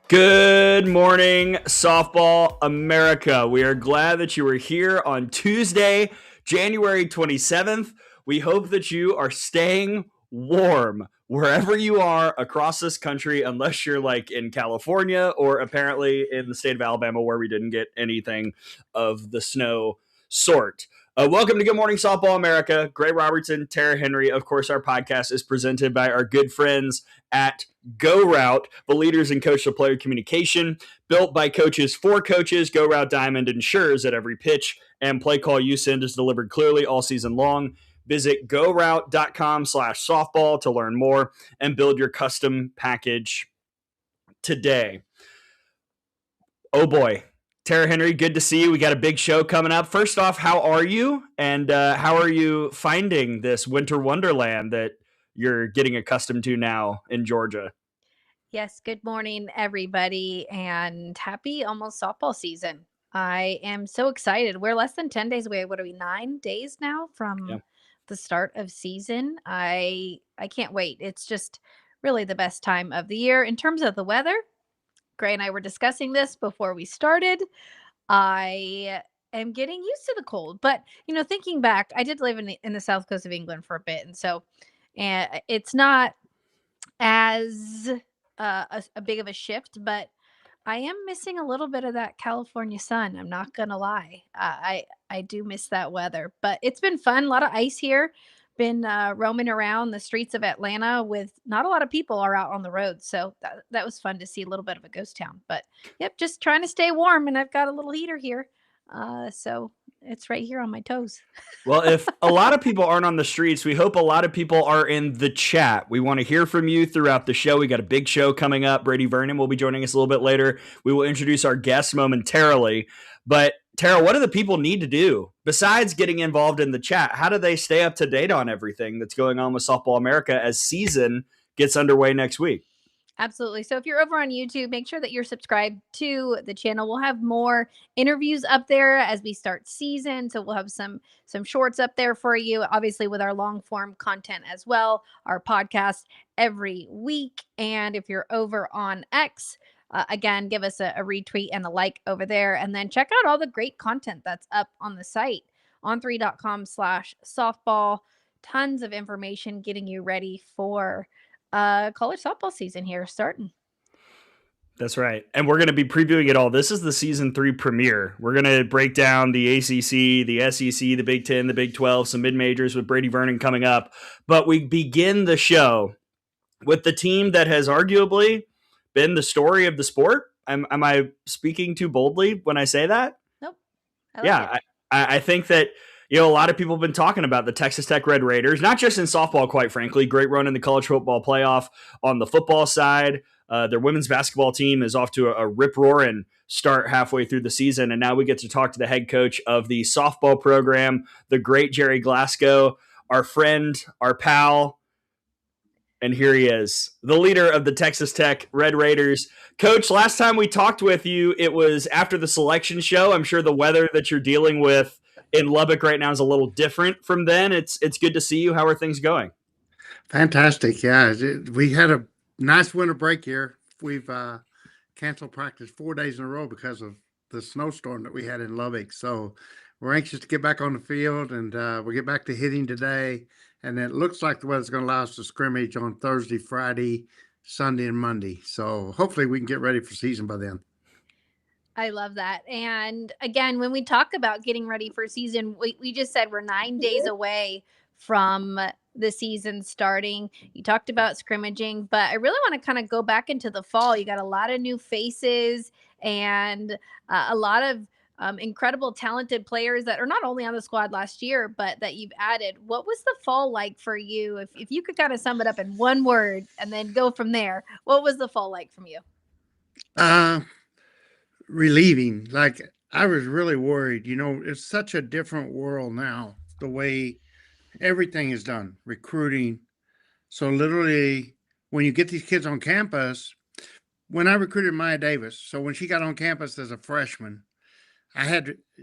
Good morning, Softball America. We are glad that you are here on Tuesday, January 27th. We hope that you are staying warm wherever you are across this country, unless you're like in California or apparently in the state of Alabama where we didn't get anything of the snow sort. Welcome to Good Morning Softball America. Gray Robertson, Tara Henry. Of course, our podcast is presented by our good friends at GoRout, the leaders in coach to player communication. Built by coaches for coaches, GoRout Diamond ensures that every pitch and play call you send is delivered clearly all season long. Visit goroute.com/softball to learn more and build your custom package today. Oh boy. Tara Henry, good to see you. We got a big show coming up. First off, how are you? And how are you finding this winter wonderland that you're getting accustomed to now in Georgia? Yes, good morning, everybody, and happy almost softball season. I am so excited. We're less than 10 days away. What are we, 9 days now Yeah. from the start of season? I can't wait. It's just really the best time of the year. In terms of the weather, Gray and I were discussing this before we started. I am getting used to the cold, but thinking back, I did live in the south coast of England for a bit, and so it's not as a big of a shift, but I am missing a little bit of that California sun. I'm not gonna lie. I do miss that weather, but it's been fun. A lot of ice here. Been roaming around the streets of Atlanta with not a lot of people are out on the road, so that was fun to see a little bit of a ghost town. But yep, just trying to stay warm, and I've got a little heater here, so it's right here on my toes. Well, if a lot of people aren't on the streets, we hope a lot of people are in the chat. We want to hear from you throughout the show. We got a big show coming up. Brady Vernon will be joining us a little bit later. We will introduce our guests momentarily. But Tara, what do the people need to do besides getting involved in the chat? How do they stay up to date on everything that's going on with Softball America as season gets underway next week? Absolutely. So if you're over on YouTube, make sure that you're subscribed to the channel. We'll have more interviews up there as we start season. So we'll have some shorts up there for you, obviously with our long form content as well, our podcast every week. And if you're over on X, again, give us a retweet and a like over there. And then check out all the great content that's up on the site on3.com/softball. Tons of information getting you ready for college softball season here starting. That's right. And we're going to be previewing it all. This is the season 3 premiere. We're going to break down the ACC, the SEC, the Big 10, the Big 12, some mid majors with Brady Vernon coming up. But we begin the show with the team that has arguably been the story of the sport. Am I speaking too boldly when I say that? Nope. I like it. Yeah, I think that a lot of people have been talking about the Texas Tech Red Raiders, not just in softball, quite frankly. Great run in the college football playoff on the football side. Their women's basketball team is off to a rip-roaring start halfway through the season, and now we get to talk to the head coach of the softball program, the great Gerry Glasco, our friend, our pal, and here he is, the leader of the Texas Tech Red Raiders. Coach, last time we talked with you, it was after the selection show. I'm sure the weather that you're dealing with in Lubbock right now is a little different from then. It's good to see you. How are things going? Fantastic. Yeah. We had a nice winter break here. We've canceled practice 4 days in a row because of the snowstorm that we had in Lubbock. So we're anxious to get back on the field, and we'll get back to hitting today. And it looks like the weather's going to allow us to scrimmage on Thursday, Friday, Sunday, and Monday. So hopefully we can get ready for season by then. I love that. And again, when we talk about getting ready for season, we just said we're 9 days away from the season starting. You talked about scrimmaging, but I really want to kind of go back into the fall. You got a lot of new faces and a lot of incredible, talented players that are not only on the squad last year, but that you've added. What was the fall like for you? If you could kind of sum it up in one word and then go from there, what was the fall like from you? Relieving. Like, I was really worried. It's such a different world now, the way everything is done, recruiting. So literally, when you get these kids on campus, when I recruited Maya Davis, so when she got on campus as a freshman,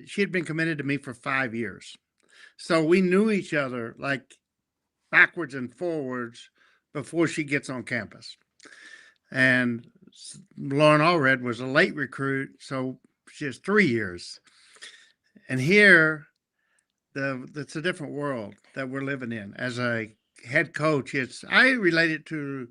she had been committed to me for 5 years. So we knew each other like backwards and forwards before she gets on campus. And Lauren Allred was a late recruit, so she has 3 years. And here, it's a different world that we're living in. As a head coach, I relate it to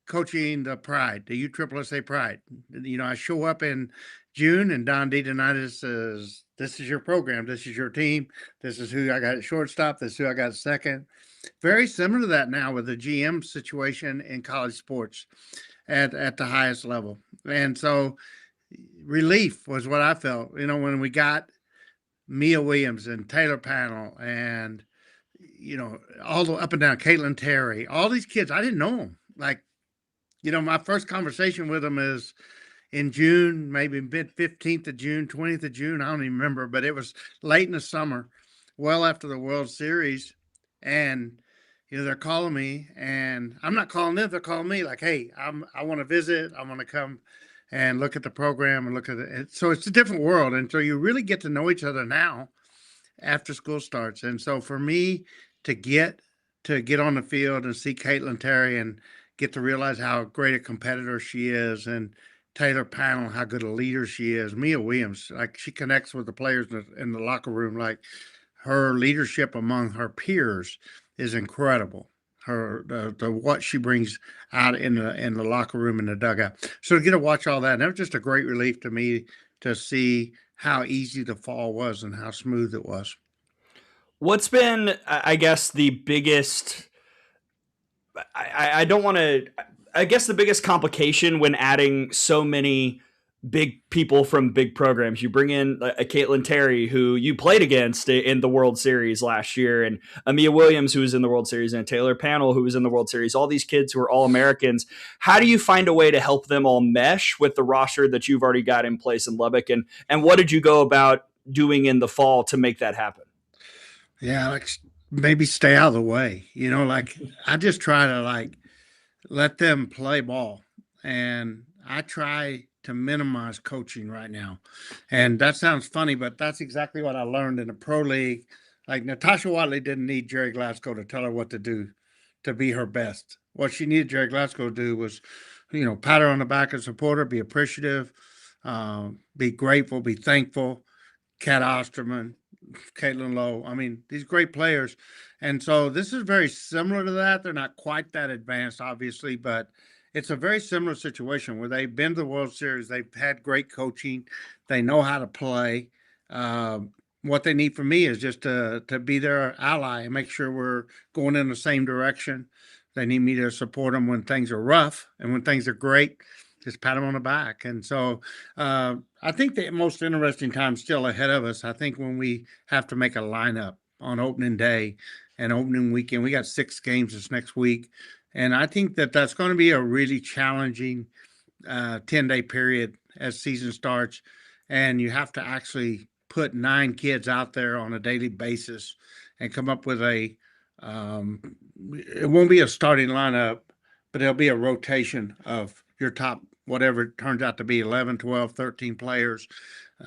coaching the Pride, the USSSA Pride. I show up in June, and Don DeDonitis says, "This is your program. This is your team. This is who I got at shortstop. This is who I got at second." Very similar to that now with the GM situation in college sports at the highest level. And so relief was what I felt, when we got Mia Williams and Taylor Panel and, all the up and down, Caitlin Terry, all these kids, I didn't know them. Like, my first conversation with them is in June, maybe mid 15th of June, 20th of June. I don't even remember, but it was late in the summer, well after the World Series. And, they're calling me, and I'm not calling them. They're calling me like, "Hey, I want to visit. I want to come and look at the program and look at it." So it's a different world. And so you really get to know each other now after school starts. And so for me to get on the field and see Caitlin Terry and get to realize how great a competitor she is, and Taylor Panel, how good a leader she is. Mia Williams, like, she connects with the players in the locker room. Like, her leadership among her peers is incredible. The what she brings out in the locker room, in the dugout. So to get to watch all that, and that was just a great relief to me to see how easy the fall was and how smooth it was. What's been, I guess, the biggest? I don't want to. I guess the biggest complication when adding so many big people from big programs. You bring in a Caitlin Terry, who you played against in the World Series last year, and Amia Williams, who was in the World Series, and Taylor Panel, who was in the World Series, all these kids who are all Americans. How do you find a way to help them all mesh with the roster that you've already got in place in Lubbock? And what did you go about doing in the fall to make that happen? Yeah, like, maybe stay out of the way. Like, I just try to let them play ball, and I try to minimize coaching right now. And that sounds funny, but that's exactly what I learned in the pro league. Like, Natasha Watley didn't need Gerry Glasco to tell her what to do to be her best. What she needed Gerry Glasco to do was, pat her on the back and support her, be appreciative, be grateful, be thankful. Kat Osterman, Caitlin Lowe. I mean, these great players. And so this is very similar to that. They're not quite that advanced, obviously, but it's a very similar situation where they've been to the World Series. They've had great coaching. They know how to play. What they need from me is just to be their ally and make sure we're going in the same direction. They need me to support them when things are rough, and when things are great, just pat them on the back. And so I think the most interesting time still ahead of us. I think when we have to make a lineup on opening day and opening weekend. We got 6 games this next week. And I think that's going to be a really challenging 10-day period as season starts. And you have to actually put 9 kids out there on a daily basis and come up with it won't be a starting lineup, but it'll be a rotation of your top, whatever it turns out to be, 11, 12, 13 players.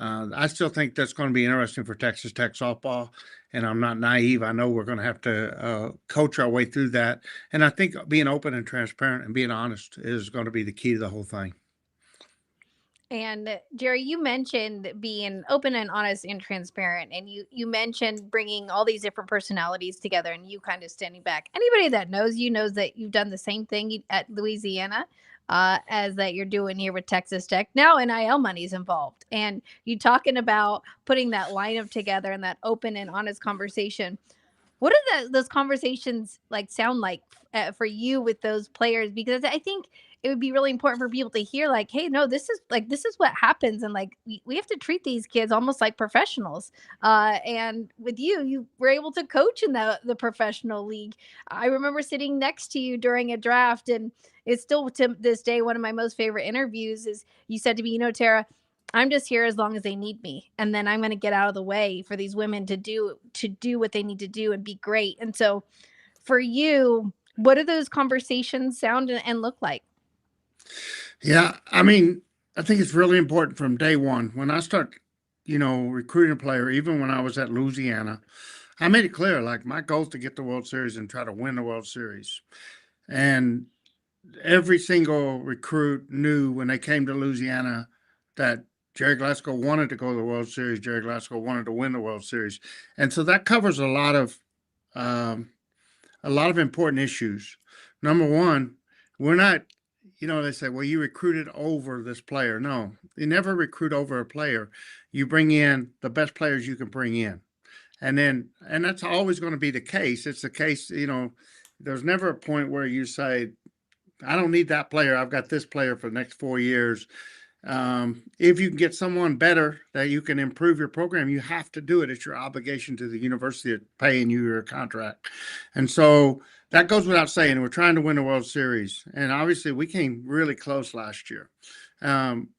I still think that's going to be interesting for Texas Tech softball, and I'm not naive. I know we're going to have to coach our way through that, and I think being open and transparent and being honest is going to be the key to the whole thing. And Gerry, you mentioned being open and honest and transparent, and you mentioned bringing all these different personalities together, and you kind of standing back. Anybody that knows you knows that you've done the same thing at Louisiana as that you're doing here with Texas Tech. Now NIL money's involved, and you talking about putting that lineup together and that open and honest conversation. What do those conversations sound like for you with those players? Because I think it would be really important for people to hear, hey, no, this is what happens. And we have to treat these kids almost like professionals. And with you were able to coach in the professional league. I remember sitting next to you during a draft, and it's still to this day one of my most favorite interviews. Is you said to me, Tara, I'm just here as long as they need me. And then I'm going to get out of the way for these women to do what they need to do and be great. And so for you, what do those conversations sound and look like? Yeah. I mean, I think it's really important from day one. When I start, recruiting a player, even when I was at Louisiana, I made it clear, my goal is to get the World Series and try to win the World Series. And every single recruit knew when they came to Louisiana that Gerry Glasco wanted to go to the World Series. Gerry Glasco wanted to win the World Series, and so that covers um, a lot of important issues. Number one, we're not. They say, well, you recruited over this player. No, you never recruit over a player. You bring in the best players you can bring in. And that's always going to be the case. It's the case, there's never a point where you say, I don't need that player. I've got this player for the next 4 years. If you can get someone better that you can improve your program, you have to do it. It's your obligation to the university paying you your contract. And so that goes without saying. We're trying to win the World Series. And obviously we came really close last year.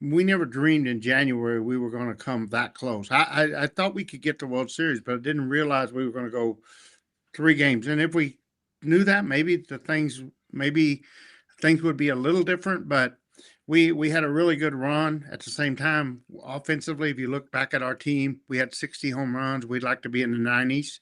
We never dreamed in January we were going to come that close. I thought we could get the World Series, but I didn't realize we were going to go 3 games. And if we knew that, maybe things would be a little different, but we had a really good run. At the same time, offensively, if you look back at our team, we had 60 home runs. We'd like to be in the 90s.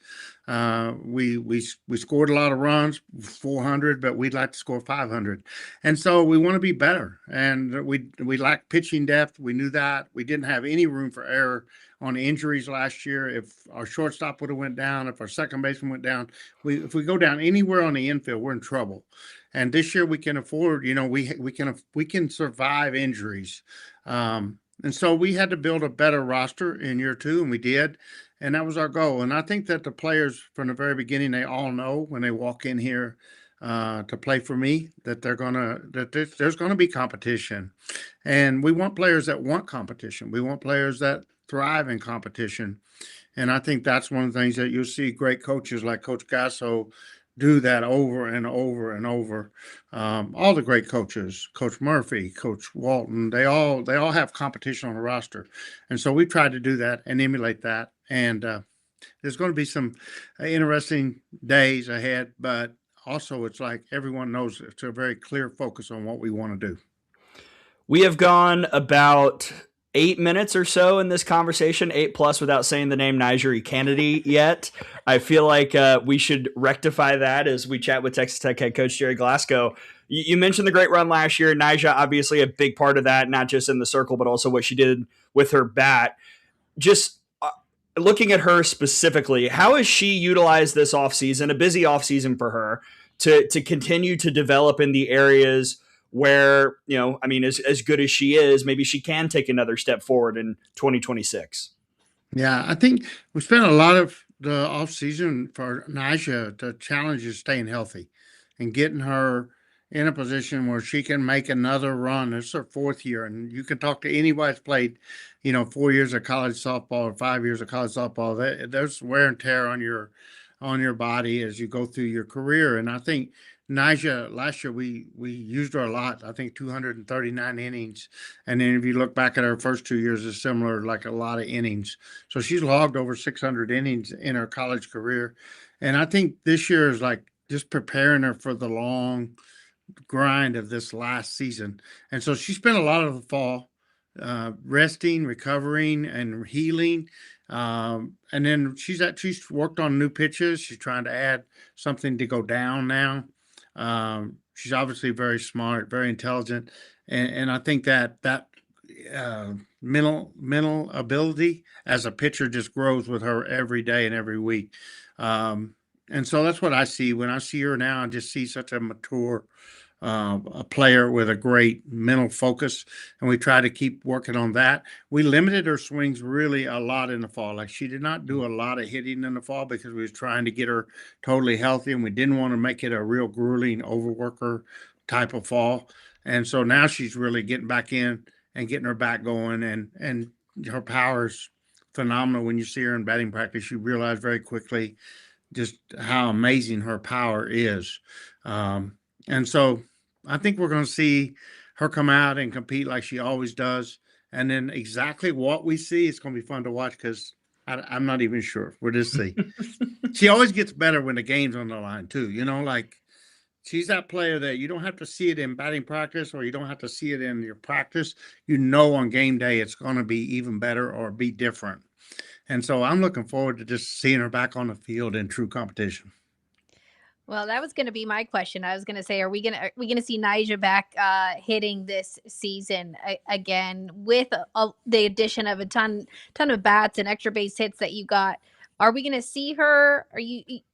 We scored a lot of runs, 400, but we'd like to score 500. And so we want to be better. And we lack pitching depth. We knew that. We didn't have any room for error on injuries last year. If our shortstop would have went down, if our second baseman went down, if we go down anywhere on the infield, we're in trouble. And this year we can afford, we can survive injuries. And so we had to build a better roster in year 2, and we did. And that was our goal. And I think that the players from the very beginning, they all know when they walk in here to play for me that there's going to be competition. And we want players that want competition. We want players that thrive in competition. And I think that's one of the things that you'll see great coaches like Coach Glasco do that over and over and over. All the great coaches, Coach Murphy, Coach Walton, they all have competition on the roster. And so we tried to do that and emulate that. And there's going to be some interesting days ahead, but also it's like everyone knows it's a very clear focus on what we want to do. We have gone about 8 minutes or so in this conversation, 8+ without saying the name Nijaree Kennedy yet. I feel like we should rectify that as we chat with Texas Tech head coach Gerry Glasco. You mentioned the great run last year. Nijaree, obviously a big part of that, not just in the circle, but also what she did with her bat. Just looking at her specifically, how has she utilized this offseason, a busy offseason for her, to continue to develop in the areas where, as good as she is, maybe she can take another step forward in 2026. Yeah, I think we spent a lot of the offseason for Nijaree. The challenge is staying healthy and getting her in a position where she can make another run. It's her 4th year, and you can talk to anybody that's played, 4 years of college softball or 5 years of college softball. There's wear and tear on your body as you go through your career. And I think Nijaree, last year we used her a lot. I think 239 innings. And then if you look back at her first 2 years, it's similar, like a lot of innings. So she's logged over 600 innings in her college career. And I think this year is like just preparing her for the long grind of this last season. And so she spent a lot of the fall resting, recovering, and healing. And then she's worked on new pitches. She's trying to add something to go down now. She's obviously very smart, very intelligent, and I think that mental ability as a pitcher just grows with her every day and every week. And so that's what I see when I see her now. I just see such a mature a player with a great mental focus, and we try to keep working on that. We limited her swings really a lot in the fall. Like, she did not do a lot of hitting in the fall because we was trying to get her totally healthy, and we didn't want to make it a real grueling overworker type of fall. And so now she's really getting back in and getting her back going, and her power's phenomenal. When you see her in batting practice, you realize very quickly just how amazing her power is. And so I think we're going to see her come out and compete like she always does. And then exactly what we see, it's going to be fun to watch because I'm not even sure. We'll just see. She always gets better when the game's on the line too. Like, she's that player that you don't have to see it in batting practice, or you don't have to see it in your practice. On game day it's going to be even better or be different. And so I'm looking forward to just seeing her back on the field in true competition. Well, that was going to be my question. I was going to say, are we going to see Nijaree back hitting this season again with the addition of a ton of bats and extra base hits that you got? Are we going to see her?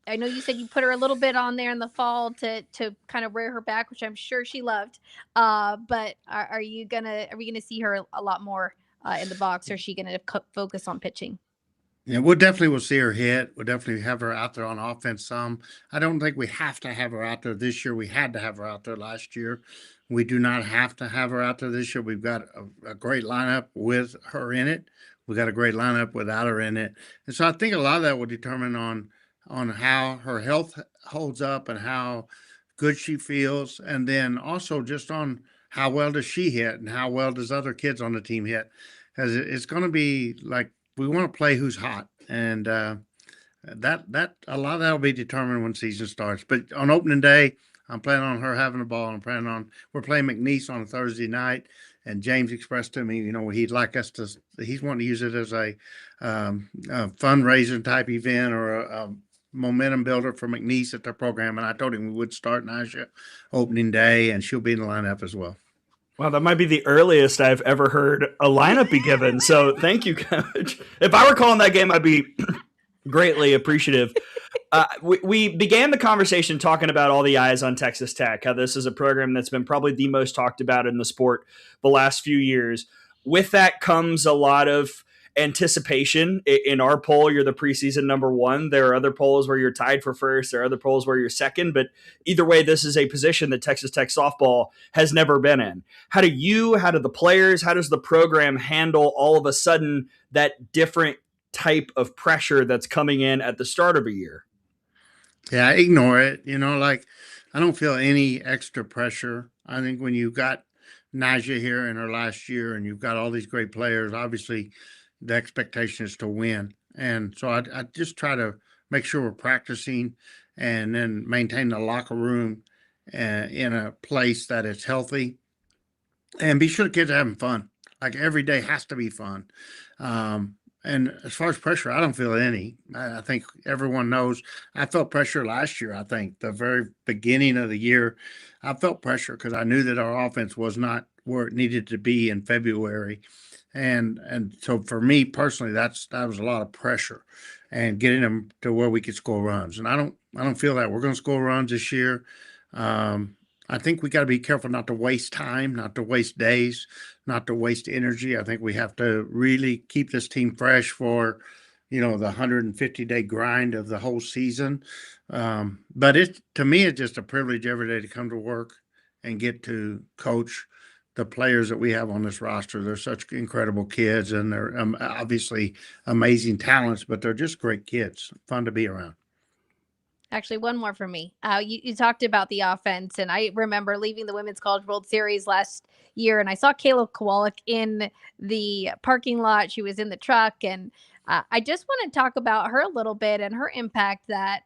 I know you said you put her a little bit on there in the fall to kind of rear her back, which I'm sure she loved. But are we gonna see her a lot more in the box, or is she going to focus on pitching? Yeah, we'll see her hit. We'll definitely have her out there on offense some. I don't think we have to have her out there this year. We had to have her out there last year. We do not have to have her out there this year. We've got a great lineup with her in it. We got a great lineup without her in it. And so I think a lot of that will determine on how her health holds up and how good she feels, and then also just on how well does she hit and how well does other kids on the team hit. Because it's going to be like, we want to play who's hot, and that a lot of that will be determined when season starts. But on opening day, I'm planning on her having the ball. We're playing McNeese on a Thursday night, and James expressed to me, he'd like us to. He's wanting to use it as a fundraiser type event or a momentum builder for McNeese at their program. And I told him we would start Nijaree opening day, and she'll be in the lineup as well. Wow, that might be the earliest I've ever heard a lineup be given. So thank you, Coach. If I were calling that game, I'd be greatly appreciative. We began the conversation talking about all the eyes on Texas Tech, how this is a program that's been probably the most talked about in the sport the last few years. With that comes a lot of anticipation. In our poll, you're the preseason number one. There are other polls where you're tied for first. There are other polls where you're second. But either way, this is a position that Texas Tech softball has never been in. How do the players, how does the program handle all of a sudden that different type of pressure that's coming in at the start of a year? Yeah, ignore it. I don't feel any extra pressure. I think when you got Nijaree here in her last year and you've got all these great players, obviously the expectation is to win. And so I just try to make sure we're practicing and then maintain the locker room in a place that is healthy, and be sure the kids are having fun. Like every day has to be fun. And as far as pressure, I don't feel any. I think everyone knows I felt pressure last year. I think the very beginning of the year, I felt pressure because I knew that our offense was not where it needed to be in February. And so for me personally, that was a lot of pressure and getting them to where we could score runs. And I don't feel that we're going to score runs this year. I think we got to be careful not to waste time, not to waste days, not to waste energy. I think we have to really keep this team fresh for, the 150-day grind of the whole season. But to me, it's just a privilege every day to come to work and get to coach the players that we have on this roster. They're such incredible kids, and they're obviously amazing talents, but they're just great kids, fun to be around. Actually, one more for me. You talked about the offense, and I remember leaving the Women's College World Series last year, and I saw Kayla Kowalik in the parking lot. She was in the truck, and I just want to talk about her a little bit and her impact that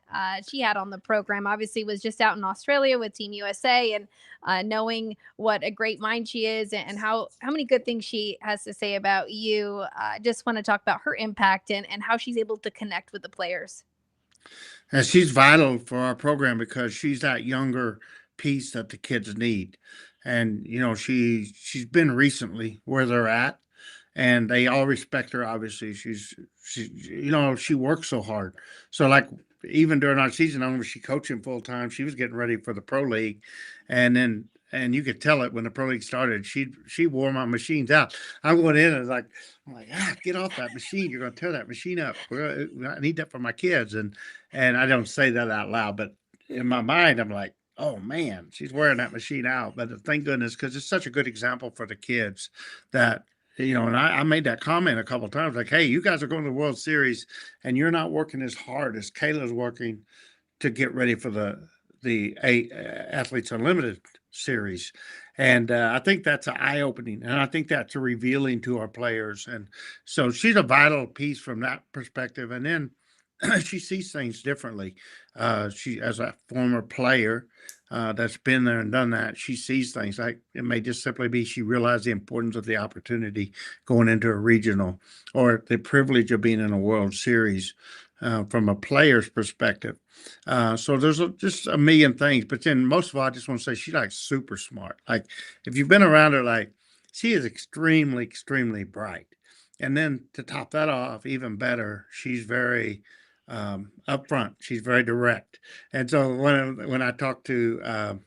she had on the program. Obviously, was just out in Australia with Team USA, and knowing what a great mind she is and how many good things she has to say about you. Just want to talk about her impact and how she's able to connect with the players. And she's vital for our program because she's that younger piece that the kids need. And, she's been recently where they're at, and they all respect her. Obviously, she works so hard. So like even during our season, when she coaching full time, she was getting ready for the pro league. And you could tell it when the pro league started. She wore my machines out. I went in and I'm like, get off that machine. You're going to tear that machine up. I need that for my kids. And I don't say that out loud, but in my mind, I'm like, oh man, she's wearing that machine out. But thank goodness, because it's such a good example for the kids that, and I made that comment a couple of times, like, hey, you guys are going to the World Series and you're not working as hard as Kayla's working to get ready for the Athletes Unlimited series. And I think that's eye-opening, and I think that's revealing to our players. And so she's a vital piece from that perspective. And then she sees things differently. She, as a former player that's been there and done that, she sees things like it may just simply be she realized the importance of the opportunity going into a regional or the privilege of being in a World Series. from a player's perspective. So there's just a million things. But then most of all, I just want to say she's like super smart. Like if you've been around her, like she is extremely, extremely bright. And then to top that off, even better, she's very upfront. She's very direct. And so when I talked to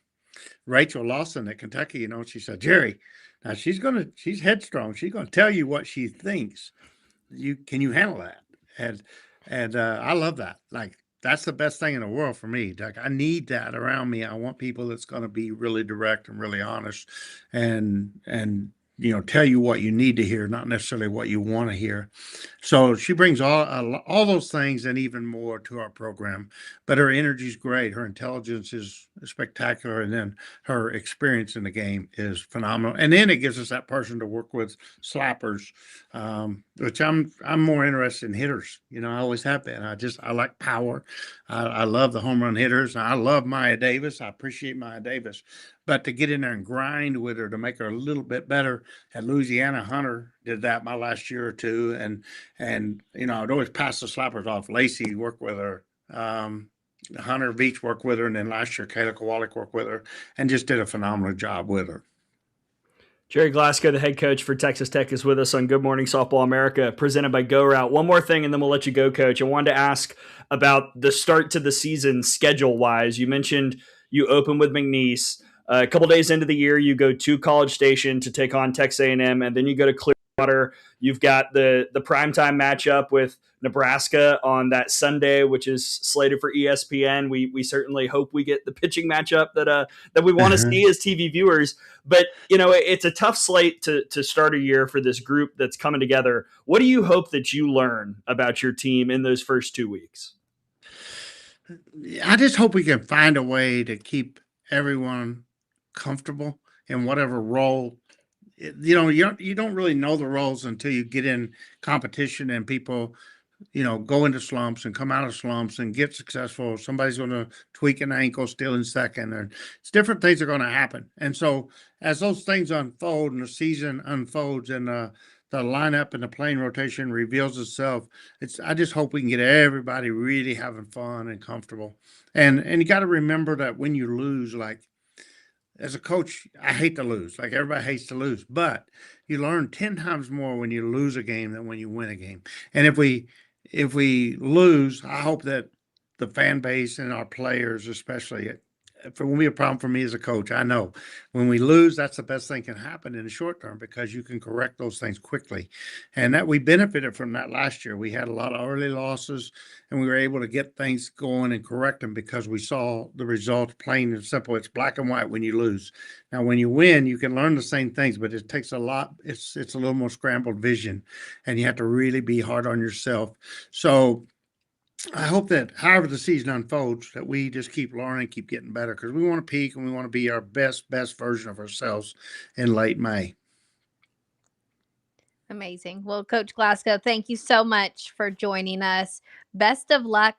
Rachel Lawson at Kentucky, she said, Gerry, now she's headstrong. She's gonna tell you what she thinks. Can you handle that? And I love that. Like that's the best thing in the world for me. Like I need that around me. I want people that's gonna be really direct and really honest and tell you what you need to hear, not necessarily what you want to hear. So she brings all those things and even more to our program. But her energy is great. Her intelligence is spectacular. And then her experience in the game is phenomenal. And then it gives us that person to work with, slappers, which I'm more interested in hitters. I always have been. I like power. I love the home run hitters. I love Maya Davis. I appreciate Maya Davis. But to get in there and grind with her to make her a little bit better at Louisiana, Hunter did that my last year or two. And I'd always pass the slappers off. Lacey worked with her. Hunter Beach worked with her. And then last year, Kayla Kowalik worked with her and just did a phenomenal job with her. Gerry Glasco, the head coach for Texas Tech, is with us on Good Morning Softball America, presented by GoRout. One more thing, and then we'll let you go, Coach. I wanted to ask about the start to the season schedule-wise. You mentioned you open with McNeese. A couple days into the year, you go to College Station to take on Texas A&M, and then you go to Clearwater. You've got the primetime matchup with Nebraska on that Sunday, which is slated for ESPN. We certainly hope we get the pitching matchup that we want to see as TV viewers. But, it's a tough slate to start a year for this group that's coming together. What do you hope that you learn about your team in those first 2 weeks? I just hope we can find a way to keep everyone comfortable in whatever role. You don't really know the roles until you get in competition and people go into slumps and come out of slumps and get successful. Somebody's going to tweak an ankle still in second, and it's different things are going to happen. And so as those things unfold and the season unfolds and the lineup and the playing rotation reveals itself, I just hope we can get everybody really having fun and comfortable. And you got to remember that when you lose, like as a coach, I hate to lose. Like everybody hates to lose, but you learn 10 times more when you lose a game than when you win a game. And if we lose, I hope that the fan base and our players, especially, it won't be a problem for me as a coach. I know when we lose, that's the best thing can happen in the short term because you can correct those things quickly. And that we benefited from that last year. We had a lot of early losses and we were able to get things going and correct them because we saw the results plain and simple. It's black and white when you lose. Now, when you win, you can learn the same things, but it takes a lot. It's a little more scrambled vision and you have to really be hard on yourself. So I hope that however the season unfolds, that we just keep learning, keep getting better because we want to peak and we want to be our best version of ourselves in late May. Amazing. Well, Coach Glasco, thank you so much for joining us. Best of luck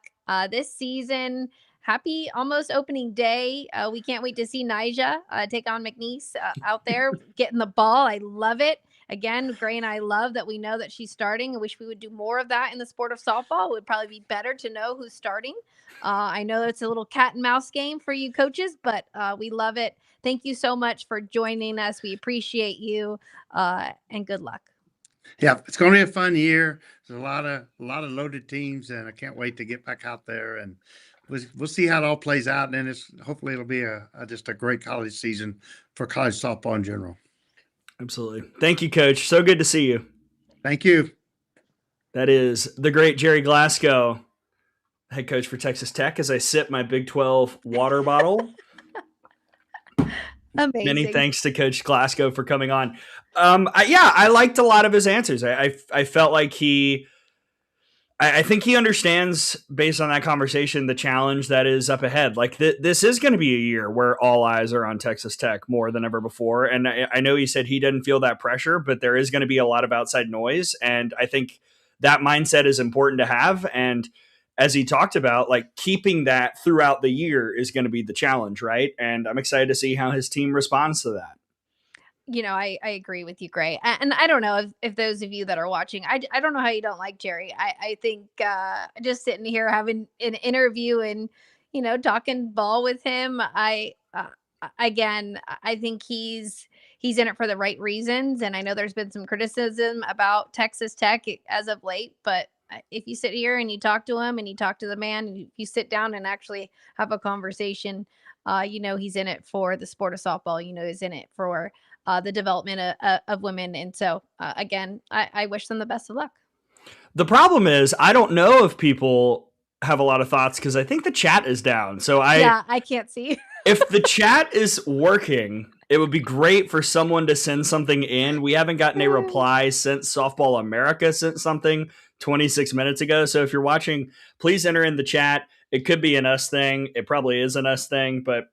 this season. Happy almost opening day. We can't wait to see Nijaree take on McNeese out there getting the ball. I love it. Again, Gray and I love that we know that she's starting. I wish we would do more of that in the sport of softball. It would probably be better to know who's starting. I know it's a little cat and mouse game for you coaches, but we love it. Thank you so much for joining us. We appreciate you and good luck. Yeah, it's going to be a fun year. There's a lot of loaded teams, and I can't wait to get back out there and we'll see how it all plays out. And then hopefully it'll be just a great college season for college softball in general. Absolutely. Thank you, Coach. So good to see you. Thank you. That is the great Gerry Glasco, head coach for Texas Tech, as I sip my Big 12 water bottle. Amazing. Many thanks to Coach Glasco for coming on. I liked a lot of his answers. I felt like I think he understands, based on that conversation, the challenge that is up ahead. Like this is going to be a year where all eyes are on Texas Tech more than ever before. And I know he said he doesn't feel that pressure, but there is going to be a lot of outside noise. And I think that mindset is important to have. And as he talked about, like keeping that throughout the year is going to be the challenge, right? And I'm excited to see how his team responds to that. I agree with you, Gray. And I don't know if those of you that are watching, I don't know how you don't like Gerry. I think just sitting here having an interview and, talking ball with him, again, I think he's in it for the right reasons. And I know there's been some criticism about Texas Tech as of late, but if you sit here and you talk to him and you talk to the man and you sit down and actually have a conversation, he's in it for the sport of softball. He's in it for the development of women. And so, again, I wish them the best of luck. The problem is, I don't know if people have a lot of thoughts because I think the chat is down. So I can't see. If the chat is working, it would be great for someone to send something in. We haven't gotten a reply since Softball America sent something 26 minutes ago. So if you're watching, please enter in the chat. It could be an us thing. It probably is an us thing, but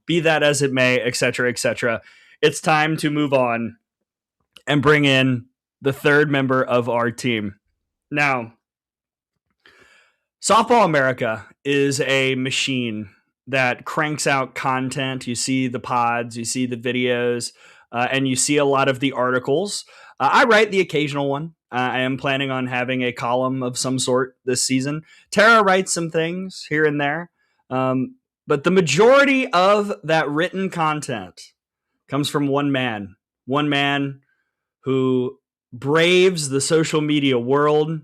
be that as it may, et cetera, et cetera. It's time to move on and bring in the third member of our team. Now, Softball America is a machine that cranks out content. You see the pods, you see the videos, and you see a lot of the articles. I write the occasional one. I am planning on having a column of some sort this season. Tara writes some things here and there. But the majority of that written content comes from one man who braves the social media world,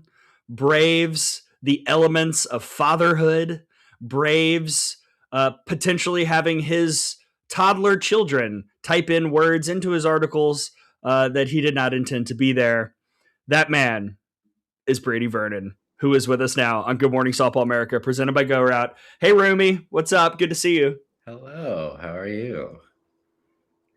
braves the elements of fatherhood, braves potentially having his toddler children type in words into his articles that he did not intend to be there. That man is Brady Vernon, who is with us now on Good Morning Softball America, presented by GoRout. Hey, Rumi, what's up? Good to see you. Hello, how are you?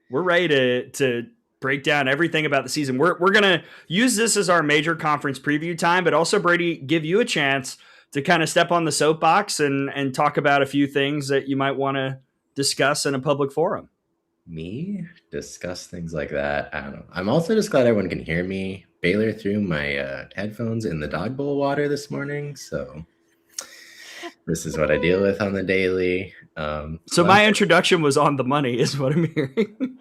We're ready to break down everything about the season. We're going to use this as our major conference preview time, but also, Brady, give you a chance to kind of step on the soapbox and talk about a few things that you might want to discuss in a public forum. Me? Discuss things like that? I don't know. I'm also just glad everyone can hear me. Baylor threw my headphones in the dog bowl water this morning, so this is what I deal with on the daily. So my introduction was on the money, is what I'm hearing.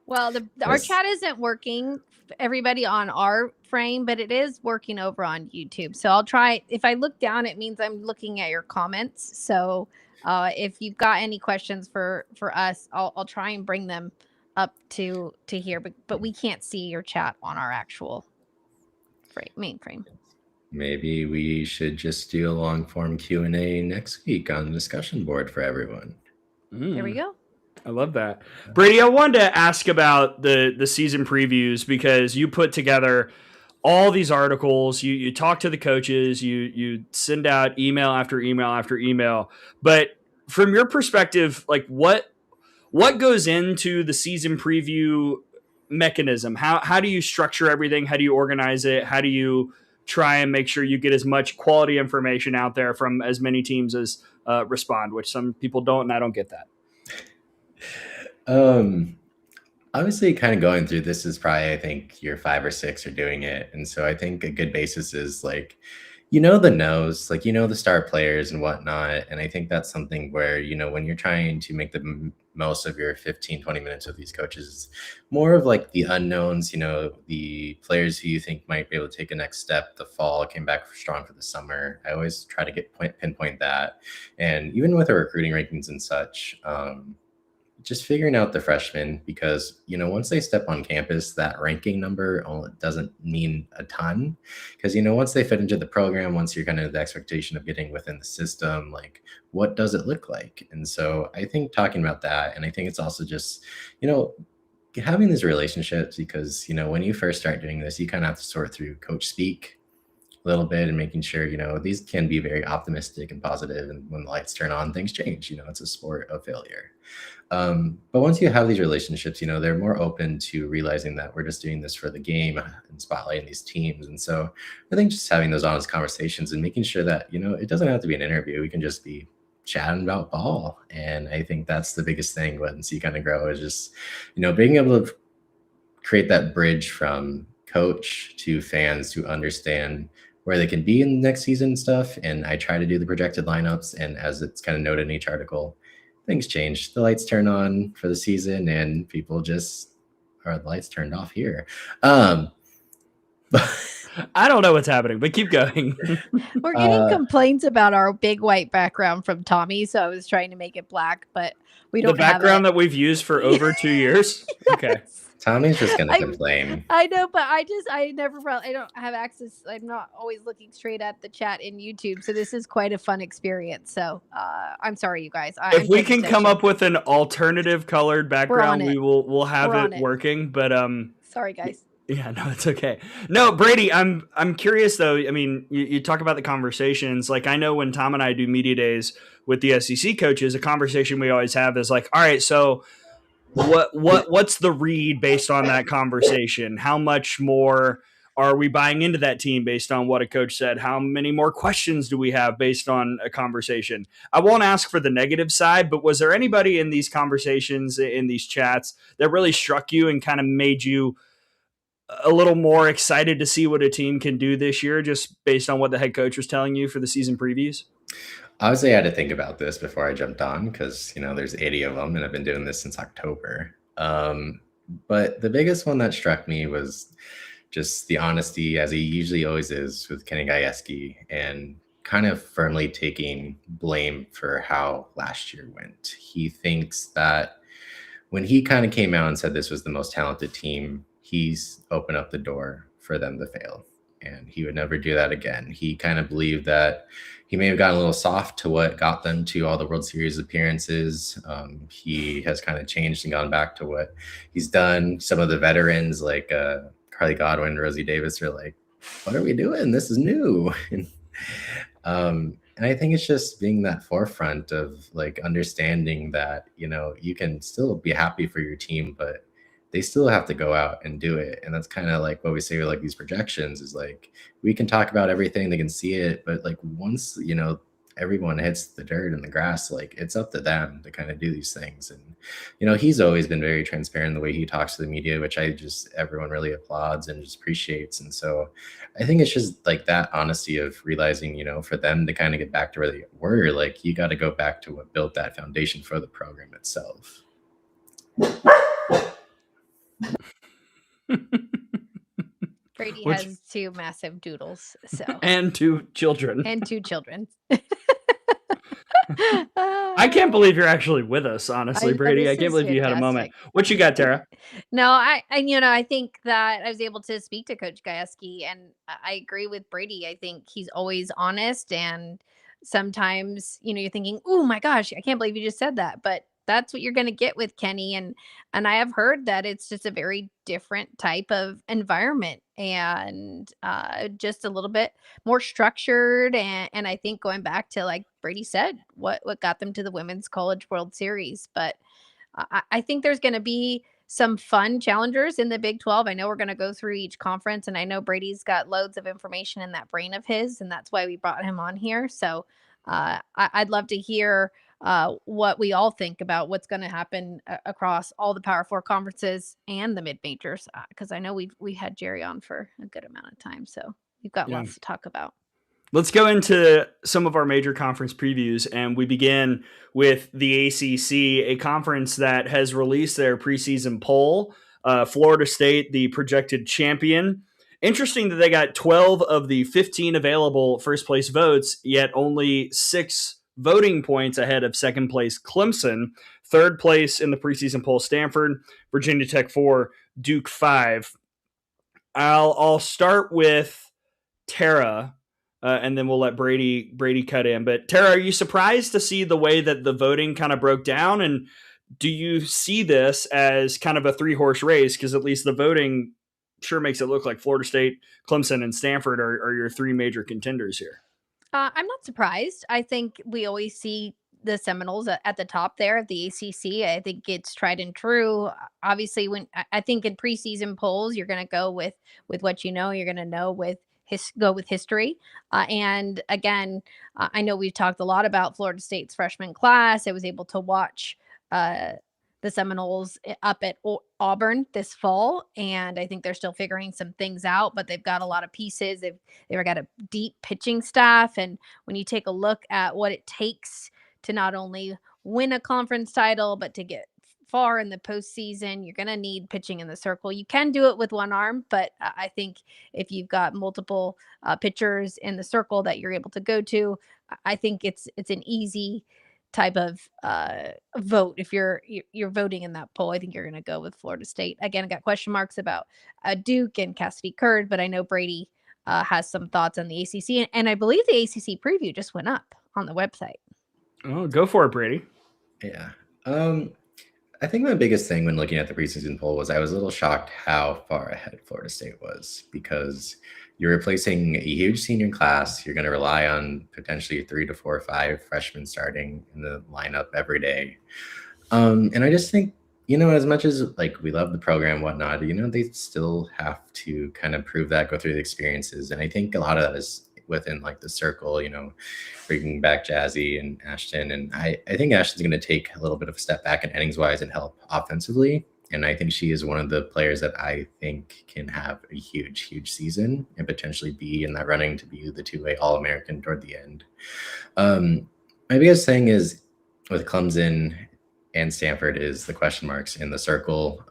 Well, our chat isn't working, everybody, on our frame, but it is working over on YouTube. So I'll try. If I look down, it means I'm looking at your comments. So if you've got any questions for us, I'll try and bring them up to here. But we can't see your chat on our actual main frame. Maybe we should just do a long form Q&A next week on the discussion board for everyone. There we go. I love that. Brady, I wanted to ask about the season previews because you put together all these articles. You talk to the coaches. You send out email after email after email. But from your perspective, like what goes into the season preview mechanism? How do you structure everything? How do you organize it? How do you try and make sure you get as much quality information out there from as many teams as respond, which some people don't, and I don't get that. Obviously kind of going through this is probably, I think, year 5 or 6 are doing it. And so I think a good basis is like, the knows, like, the star players and whatnot. And I think that's something where, when you're trying to make the most of your 15, 20 minutes with these coaches, more of like the unknowns, the players who you think might be able to take a next step. The fall came back strong for the summer. I always try to pinpoint that. And even with our recruiting rankings and such, just figuring out the freshmen, because, once they step on campus, that ranking number doesn't mean a ton. Because, once they fit into the program, once you're kind of the expectation of getting within the system, like, what does it look like? And so I think talking about that, and I think it's also just, having these relationships, because, when you first start doing this, you kind of have to sort through coach speak a little bit and making sure, these can be very optimistic and positive. And when the lights turn on, things change. It's a sport of failure. But once you have these relationships, they're more open to realizing that we're just doing this for the game and spotlighting these teams. And so I think just having those honest conversations and making sure that, it doesn't have to be an interview. We can just be chatting about ball. And I think that's the biggest thing once you kind of grow, is just, being able to create that bridge from coach to fans to understand where they can be in the next season and stuff. And I try to do the projected lineups. And as it's kind of noted in each article, things change. The lights turn on for the season, and people just the lights turned off here. I don't know what's happening, but keep going. We're getting complaints about our big white background from Tommy, so I was trying to make it black, but we don't the background that we've used for over 2 years. Okay. Tommy's just gonna complain. I know, but I don't have access. I'm not always looking straight at the chat in YouTube, so this is quite a fun experience. So I'm sorry, you guys. If we can come up with an alternative colored background, we'll have it working. But sorry, guys. Yeah, no, it's okay. No, Brady, I'm curious though. I mean, you talk about the conversations. Like, I know when Tom and I do media days with the SEC coaches, a conversation we always have is like, all right, so what's the read based on that conversation? How much more are we buying into that team based on what a coach said? How many more questions do we have based on a conversation? I won't ask for the negative side, but was there anybody in these conversations, in these chats, that really struck you and kind of made you a little more excited to see what a team can do this year, just based on what the head coach was telling you for the season previews? Obviously, I had to think about this before I jumped on because, there's 80 of them and I've been doing this since October. But the biggest one that struck me was just the honesty, as he usually always is with Kenny Gajewski, and kind of firmly taking blame for how last year went. He thinks that when he kind of came out and said this was the most talented team, he's opened up the door for them to fail. And he would never do that again. He kind of believed that he may have gotten a little soft to what got them to all the World Series appearances. He has kind of changed and gone back to what he's done. Some of the veterans like Carly Godwin, Rosie Davis are like, what are we doing? This is new. And I think it's just being that forefront of like understanding that, you can still be happy for your team, but they still have to go out and do it. And that's kind of like what we say with like these projections is like, we can talk about everything, they can see it, but like once, everyone hits the dirt and the grass, like it's up to them to kind of do these things. And, he's always been very transparent in the way he talks to the media, which everyone really applauds and just appreciates. And so I think it's just like that honesty of realizing, for them to kind of get back to where they were, like you got to go back to what built that foundation for the program itself. Brady has 2 massive doodles, and 2 children. I can't believe you're actually with us, honestly, Brady. I can't believe you had a moment. What you got, Tara? No, I think that I was able to speak to Coach Gajewski, and I agree with Brady. I think he's always honest, and sometimes, you're thinking, oh my gosh, I can't believe you just said that. But that's what you're going to get with Kenny. And I have heard that it's just a very different type of environment and just a little bit more structured. And I think going back to, like Brady said, what got them to the Women's College World Series. But I think there's going to be some fun challengers in the Big 12. I know we're going to go through each conference, and I know Brady's got loads of information in that brain of his, and that's why we brought him on here. So I'd love to hear what we all think about what's going to happen across all the Power 4 conferences and the mid-majors, because I know we had Gerry on for a good amount of time, so we've got lots to talk about. Let's go into some of our major conference previews, and we begin with the ACC, a conference that has released their preseason poll. Florida State, the projected champion. Interesting that they got 12 of the 15 available first place votes, yet only 6 voting points ahead of second place Clemson, third place in the preseason poll Stanford, Virginia Tech 4, Duke 5. I'll start with Tara, and then we'll let Brady cut in. But Tara, are you surprised to see the way that the voting kind of broke down? And do you see this as kind of a 3-horse race? Because at least the voting sure makes it look like Florida State, Clemson, and Stanford are your 3 major contenders here. I'm not surprised. I think we always see the Seminoles at the top there at the ACC. I think it's tried and true. Obviously, when I think in preseason polls, you're going to go with what you know. You're going to know go with history. And again, I know we've talked a lot about Florida State's freshman class. I was able to watch the Seminoles up at Auburn this fall, and I think they're still figuring some things out, but they've got a lot of pieces. They've got a deep pitching staff, and when you take a look at what it takes to not only win a conference title, but to get far in the postseason, you're going to need pitching in the circle. You can do it with one arm, but I think if you've got multiple pitchers in the circle that you're able to go to, I think it's an easy type of vote. If you're voting in that poll, I think you're going to go with Florida State. Again, I got question marks about Duke and Cassidy Curd, but I know Brady has some thoughts on the ACC, and I believe the ACC preview just went up on the website. Oh, go for it, Brady. Yeah. I think my biggest thing when looking at the preseason poll was I was a little shocked how far ahead Florida State was, because you're replacing a huge senior class. You're going to rely on potentially 3 to 4 or 5 freshmen starting in the lineup every day. And I just think, as much as like we love the program, whatnot, they still have to kind of prove that, go through the experiences. And I think a lot of that is within like the circle, bringing back Jazzy and Ashton. And I think Ashton's going to take a little bit of a step back in innings wise and help offensively. And I think she is one of the players that I think can have a huge, huge season and potentially be in that running to be the 2-way All-American toward the end. My biggest thing is with Clemson and Stanford is the question marks in the circle.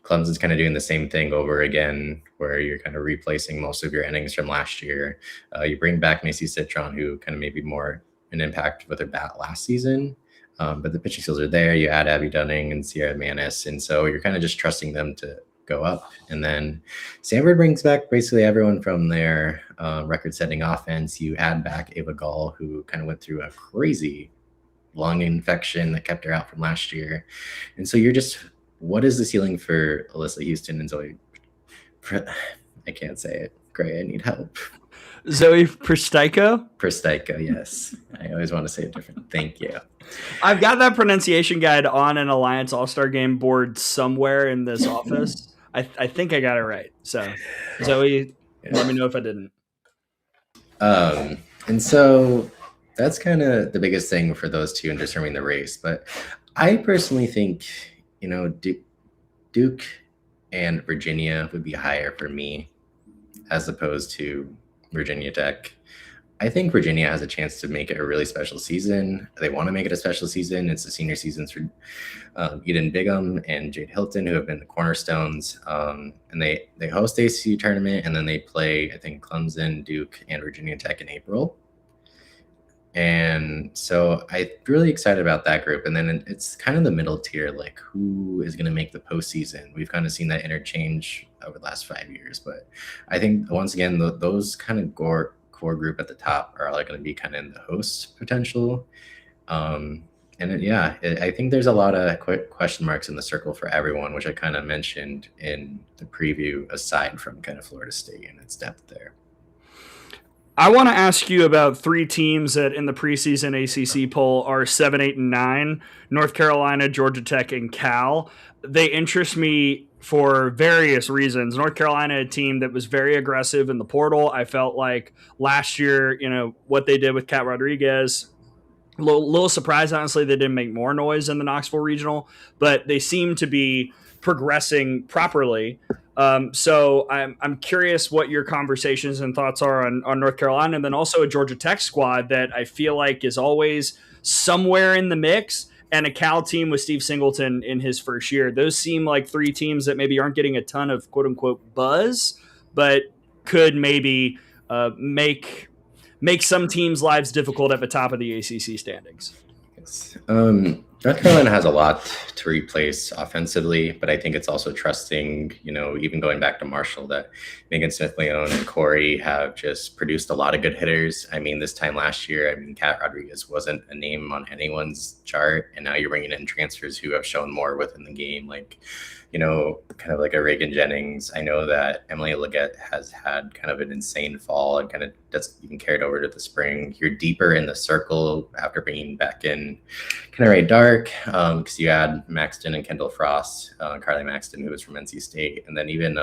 Clemson's kind of doing the same thing over again, where you're kind of replacing most of your innings from last year. You bring back Macy Citron, who kind of maybe more an impact with her bat last season. But the pitching skills are there. You add Abby Dunning and Sierra Manis, and so you're kind of just trusting them to go up. And then Stanford brings back basically everyone from their record-setting offense. You add back Ava Gall, who kind of went through a crazy lung infection that kept her out from last year. And so you're just, what is the ceiling for Alyssa Houston and Zoe? I can't say it. Gray, I need help. Zoe Pristaico? Pristaico, yes. I always want to say it different. Thank you. I've got that pronunciation guide on an Alliance All-Star Game board somewhere in this office. I think I got it right. So, Zoe, let me know if I didn't. And so that's kind of the biggest thing for those two in determining the race. But I personally think, Duke and Virginia would be higher for me as opposed to Virginia Tech. I think Virginia has a chance to make it a really special season. They want to make it a special season. It's the senior seasons for Eden Bigham and Jade Hilton, who have been the cornerstones. And they host the ACC tournament, and then they play, I think, Clemson, Duke, and Virginia Tech in April. And so I'm really excited about that group. And then it's kind of the middle tier, like who is going to make the postseason. We've kind of seen that interchange over the last 5 years. But I think, once again, those kind of core group at the top are all going to be kind of in the host potential. I think there's a lot of question marks in the circle for everyone, which I kind of mentioned in the preview, aside from kind of Florida State and its depth there. I want to ask you about 3 teams that in the preseason ACC poll are 7, 8, and 9, North Carolina, Georgia Tech, and Cal. They interest me for various reasons. North Carolina, a team that was very aggressive in the portal. I felt like last year, what they did with Kat Rodriguez, a little surprised, honestly, they didn't make more noise in the Knoxville Regional, but they seem to be progressing properly. So I'm curious what your conversations and thoughts are on North Carolina, and then also a Georgia Tech squad that I feel like is always somewhere in the mix, and a Cal team with Steve Singleton in his first year. Those seem like 3 teams that maybe aren't getting a ton of quote unquote buzz, but could maybe make some teams' lives difficult at the top of the ACC standings. Yes. North Carolina has a lot to replace offensively, but I think it's also trusting, even going back to Marshall, that Megan Smith-Leone and Corey have just produced a lot of good hitters. I mean, this time last year, Kat Rodriguez wasn't a name on anyone's chart, and now you're bringing in transfers who have shown more within the game, like, kind of like a Reagan Jennings. I know that Emily Leggett has had kind of an insane fall and kind of that's even carried over to the spring. You're deeper in the circle after bringing back in kind of Ray Dark, because you add Maxton and Kendall Frost, Carly Maxton, who was from NC State, and then even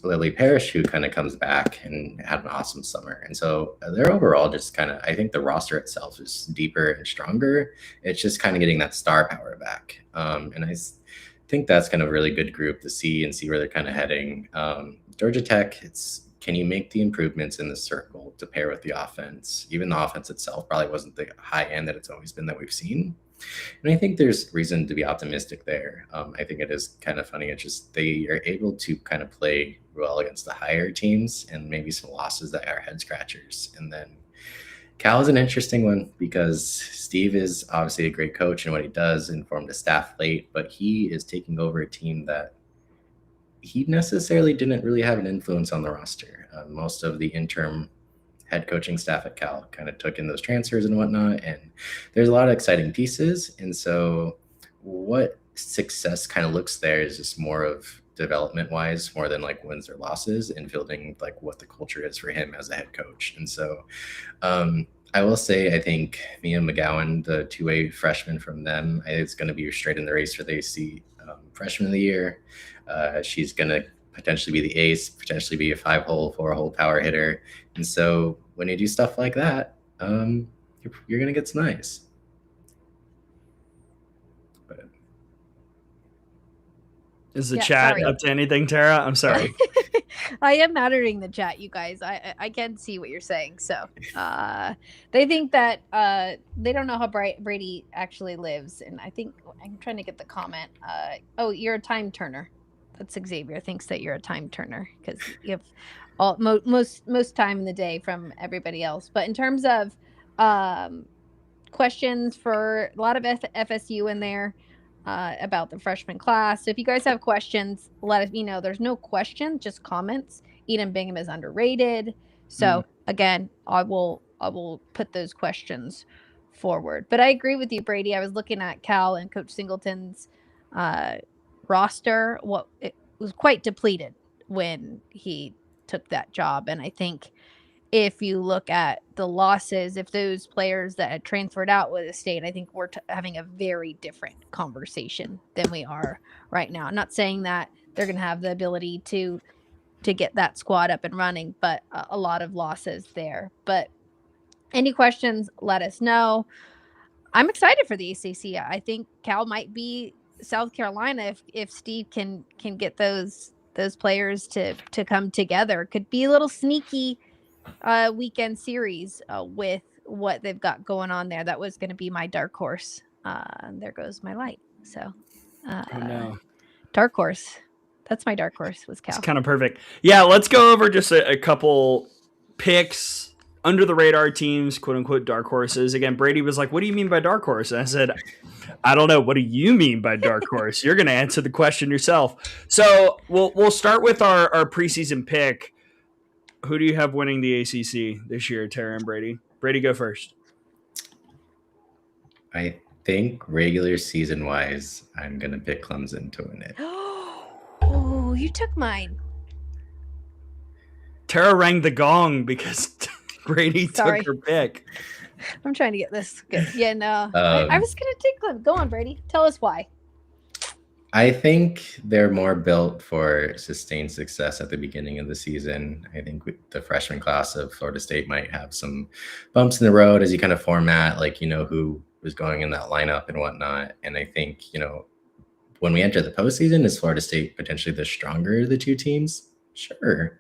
Lily Parrish, who kind of comes back and had an awesome summer. And so they're overall just kind of, I think the roster itself is deeper and stronger. It's just kind of getting that star power back. And I think that's kind of a really good group to see and see where they're kind of heading. Georgia Tech, it's can you make the improvements in the circle to pair with the offense? Even the offense itself probably wasn't the high end that it's always been that we've seen. And I think there's reason to be optimistic there. I think it is kind of funny. It's just they are able to kind of play well against the higher teams and maybe some losses that are head scratchers. And then Cal is an interesting one because Steve is obviously a great coach in what he does and formed a staff late, but he is taking over a team that he necessarily didn't really have an influence on the roster. Most of the interim head coaching staff at Cal kind of took in those transfers and whatnot, and there's a lot of exciting pieces. And so what success kind of looks there is just more of development wise, more than like wins or losses, and building like what the culture is for him as a head coach. And so I will say, I think Mia McGowan, the two-way freshman from them, I think it's going to be straight in the race for the AC freshman of the year. She's going to potentially be the ace, potentially be a 5-hole, 4-hole power hitter. And so when you do stuff like that, you're going to get some nice. But is the chat up to anything, Tara? I'm sorry. I am monitoring the chat, you guys. I can see what you're saying. So they think that they don't know how Brady actually lives. And I think I'm trying to get the comment. Oh, you're a time turner. That's Xavier thinks that you're a time turner because you have all most time in the day from everybody else. But in terms of questions, for a lot of FSU in there about the freshman class. So if you guys have questions, let me know. There's no questions, just comments. Eden Bingham is underrated. So again, I will put those questions forward. But I agree with you, Brady. I was looking at Cal and Coach Singleton's roster. It was quite depleted when he took that job. And I think if you look at the losses, if those players that had transferred out with the state, I think we're having a very different conversation than we are right now. I'm not saying that they're going to have the ability to get that squad up and running, but a lot of losses there. But any questions, let us know. I'm excited for the ACC. I think Cal might be South Carolina if Steve can get those players to come together. Could be a little sneaky weekend series with what they've got going on there. That was going to be my dark horse. There goes my light. So Oh no. Dark horse. That's my dark horse was Cal. It's kind of perfect. Yeah, let's go over just a couple picks, under the radar teams, quote unquote dark horses. Again, Brady was like, "What do you mean by dark horse?" And I said, "I don't know. What do you mean by dark horse? You're going to answer the question yourself." So we'll start with our preseason pick. Who do you have winning the ACC this year, Tara and Brady? Brady, go first. I think regular season wise, I'm going to pick Clemson to win it. Oh, you took mine. Tara rang the gong because Brady took her pick. I'm trying to get this good. Yeah, no. I was going to take Clemson. Go on, Brady. Tell us why. I think they're more built for sustained success at the beginning of the season. I think the freshman class of Florida State might have some bumps in the road as you kind of format, like, who was going in that lineup and whatnot. And I think, when we enter the postseason, is Florida State potentially the stronger of the two teams? Sure.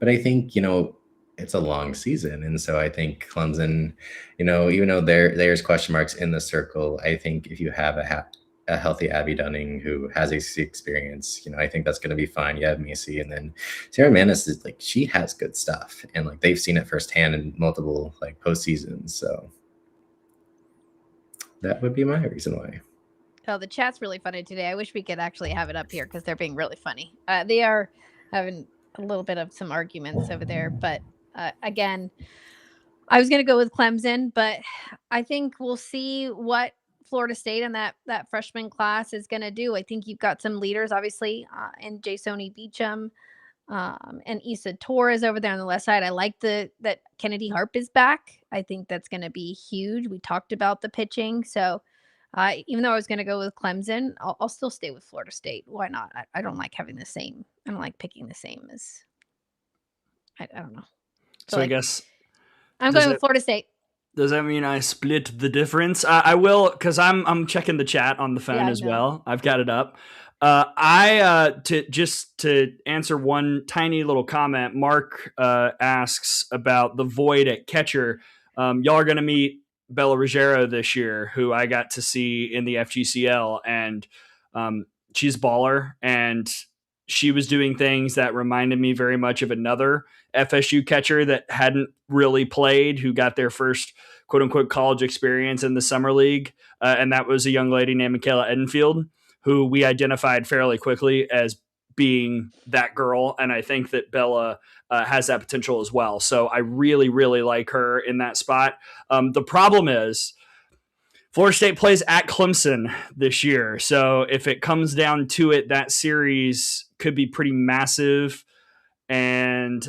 But I think, it's a long season. And so I think Clemson, even though there's question marks in the circle, I think if you have a healthy Abby Dunning who has ACC experience, I think that's going to be fine. You have Macy, and then Sarah Manis is she has good stuff, and they've seen it firsthand in multiple postseasons. So that would be my reason why. Oh, the chat's really funny today. I wish we could actually have it up here because they're being really funny. They are having a little bit of some arguments over there, but again, I was going to go with Clemson, but I think we'll see what Florida State and that freshman class is going to do. I think you've got some leaders, obviously, in Jasoni Beecham and Issa Torres over there on the left side. I like that Kennedy Harp is back. I think that's going to be huge. We talked about the pitching. So even though I was going to go with Clemson, I'll still stay with Florida State. Why not? I don't like having the same. I don't like picking the same as, I don't know. So I guess I'm going with Florida State. Does that mean I split the difference? I will, because I'm checking the chat on the phone as well. I've got it up. To answer one tiny little comment, Mark asks about the void at catcher. Y'all are going to meet Bella Ruggiero this year, who I got to see in the FGCL, and she's a baller, and she was doing things that reminded me very much of another FSU catcher that hadn't really played, who got their first quote unquote college experience in the summer league. And that was a young lady named Kayla Edenfield, who we identified fairly quickly as being that girl. And I think that Bella has that potential as well. So I really, really like her in that spot. The problem is Florida State plays at Clemson this year. So if it comes down to it, that series could be pretty massive. And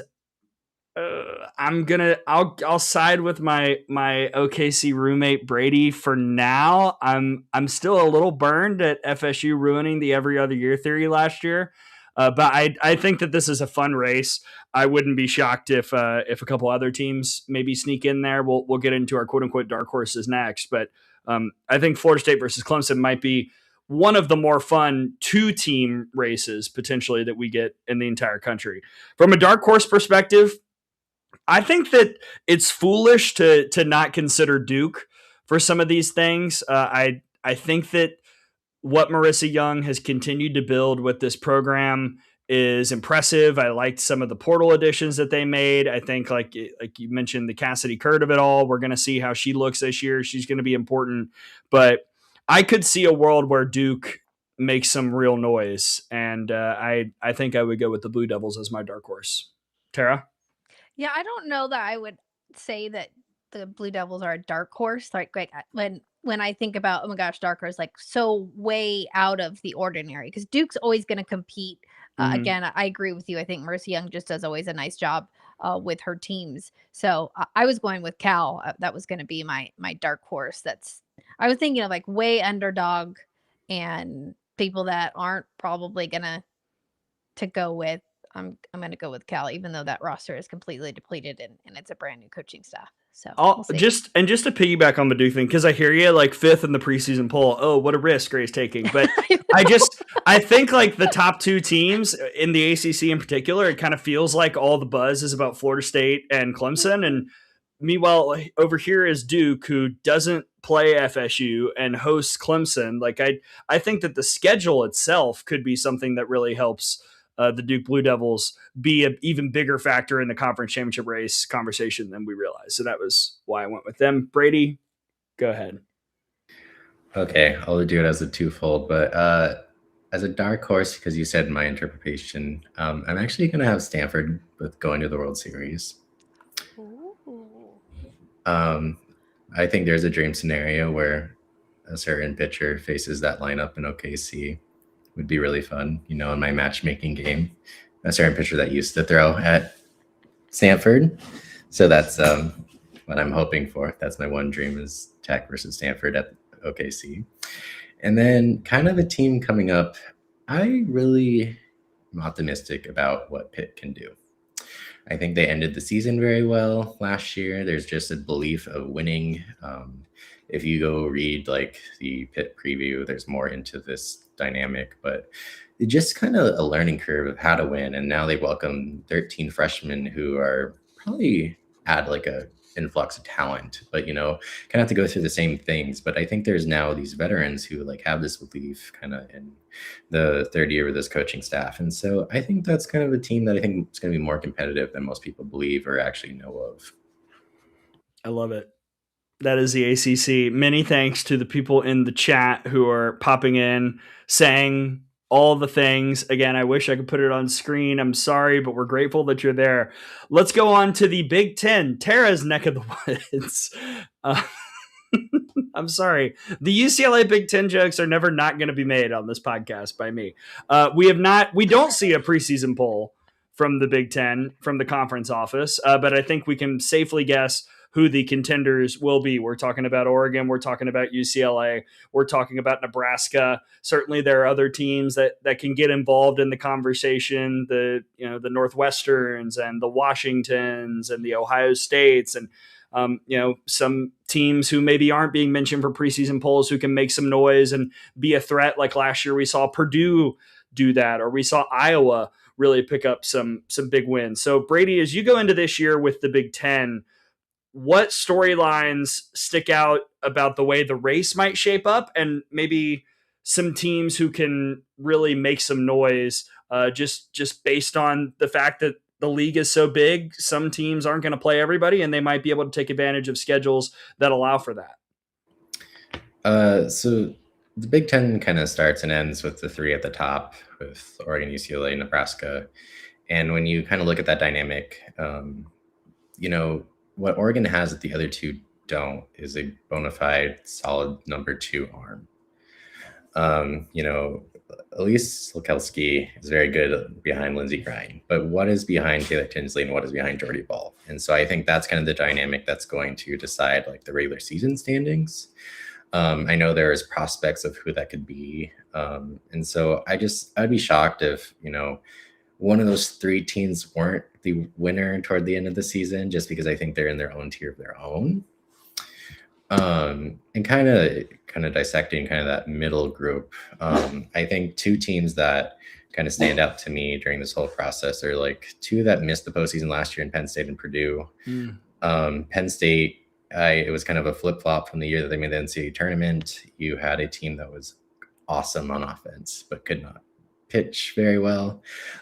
I'll side with my OKC roommate Brady for now. I'm still a little burned at FSU ruining the every other year theory last year, but I think that this is a fun race. I wouldn't be shocked if a couple other teams maybe sneak in there. We'll get into our quote unquote dark horses next, but I think Florida State versus Clemson might be one of the more fun 2-team races potentially that we get in the entire country. From a dark horse perspective, I think that it's foolish to not consider Duke for some of these things. I think that what Marissa Young has continued to build with this program is impressive. I liked some of the portal additions that they made. I think, like you mentioned, the Cassidy Curd of it all. We're going to see how she looks this year. She's going to be important. But I could see a world where Duke makes some real noise. And I think I would go with the Blue Devils as my dark horse. Tara? Yeah, I don't know that I would say that the Blue Devils are a dark horse. Like when I think about, oh my gosh, dark horse, like so way out of the ordinary, because Duke's always going to compete. Again, I agree with you. I think Marissa Young just does always a nice job with her teams. So I was going with Cal. That was going to be my dark horse. I was thinking of like way underdog and people that aren't probably going to go with. I'm going to go with Cal, even though that roster is completely depleted and it's a brand new coaching staff. So we'll just to piggyback on the Duke thing, because I hear you like 5th in the preseason poll. Oh, what a risk Gray's taking. But I think like the top 2 teams in the ACC in particular, it kind of feels like all the buzz is about Florida State and Clemson. And meanwhile, over here is Duke, who doesn't play FSU and hosts Clemson. Like I think that the schedule itself could be something that really helps the Duke Blue Devils be an even bigger factor in the conference championship race conversation than we realized. So that was why I went with them. Brady, go ahead. Okay, I'll do it as a twofold, but as a dark horse, because you said my interpretation, I'm actually going to have Stanford with going to the World Series. I think there's a dream scenario where a certain pitcher faces that lineup in OKC. Would be really fun, in my matchmaking game. A certain pitcher that used to throw at Stanford. So that's what I'm hoping for. That's my one dream, is Tech versus Stanford at OKC. And then kind of a team coming up, I really am optimistic about what Pitt can do. I think they ended the season very well last year. There's just a belief of winning. If you go read like the Pitt preview, there's more into this dynamic, but it's just kind of a learning curve of how to win. And now they welcome 13 freshmen who are probably add like a influx of talent, but kind of have to go through the same things. But I think there's now these veterans who like have this belief kind of in the third year of this coaching staff. And so I think that's kind of a team that I think is going to be more competitive than most people believe or actually know of. I love it. That is the ACC. Many thanks to the people in the chat who are popping in, saying all the things. Again, I wish I could put it on screen. I'm sorry, but we're grateful that you're there. Let's go on to the Big Ten, Tara's neck of the woods. I'm sorry. The UCLA Big Ten jokes are never not going to be made on this podcast by me. We don't see a preseason poll from the Big Ten, from the conference office, but I think we can safely guess who the contenders will be. We're talking about Oregon. We're talking about UCLA. We're talking about Nebraska. Certainly there are other teams that can get involved in the conversation, the Northwesterns and the Washingtons and the Ohio States. And some teams who maybe aren't being mentioned for preseason polls who can make some noise and be a threat. Like last year, we saw Purdue do that, or we saw Iowa really pick up some big wins. So Brady, as you go into this year with the Big Ten, what storylines stick out about the way the race might shape up, and maybe some teams who can really make some noise, just based on the fact that the league is so big? Some teams aren't going to play everybody, and they might be able to take advantage of schedules that allow for that. So the Big Ten kind of starts and ends with the three at the top, with Oregon, UCLA, Nebraska. And when you kind of look at that dynamic, what Oregon has that the other two don't is a bona fide solid number 2 arm. Elise Lakelski is very good behind Lindsey Grine, but what is behind Kayla Tinsley and what is behind Jordy Ball? And so I think that's kind of the dynamic that's going to decide like the regular season standings. I know there's prospects of who that could be. And so I'd be shocked if, one of those 3 teams weren't the winner toward the end of the season, just because I think they're in their own tier of their own. And kind of dissecting kind of that middle group. I think 2 teams that kind of stand out to me during this whole process are like 2 that missed the postseason last year in Penn State and Purdue. Penn State, it was kind of a flip-flop from the year that they made the NCAA tournament. You had a team that was awesome on offense, but could not pitch very well.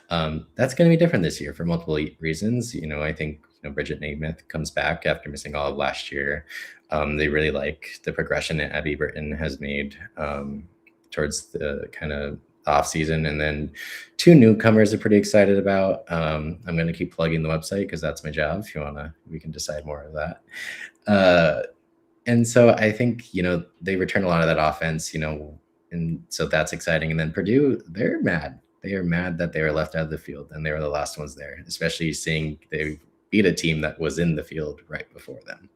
That's going to be different this year for multiple reasons. I think Bridget Namath comes back after missing all of last year. They really like the progression that Abby Britton has made towards the kind of off season. And then 2 newcomers are pretty excited about. I'm going to keep plugging the website because that's my job. If you want to, we can decide more of that. And so I think, they return a lot of that offense, and so that's exciting. And then Purdue, they're mad. They are mad that they were left out of the field and they were the last ones there, especially seeing they beat a team that was in the field right before them.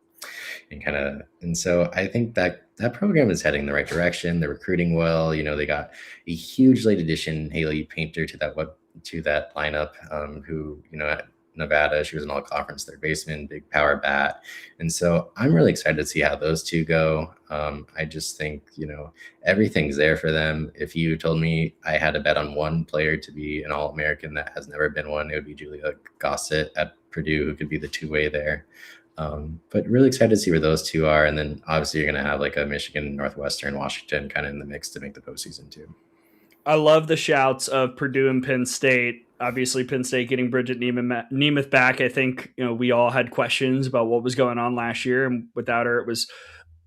And so I think that program is heading the right direction. They're recruiting well. They got a huge late addition, Haley Painter, to that lineup, who, at Nevada, she was an all-conference third baseman, big power bat. And so I'm really excited to see how those 2 go. I just think, everything's there for them. If you told me I had to bet on one player to be an All-American that has never been one, it would be Julia Gossett at Purdue, who could be the 2-way there. But really excited to see where those 2 are. And then obviously you're going to have like a Michigan, Northwestern, Washington kind of in the mix to make the postseason too. I love the shouts of Purdue and Penn State. Obviously, Penn State getting Bridget Namath back. I think, we all had questions about what was going on last year. And without her, it was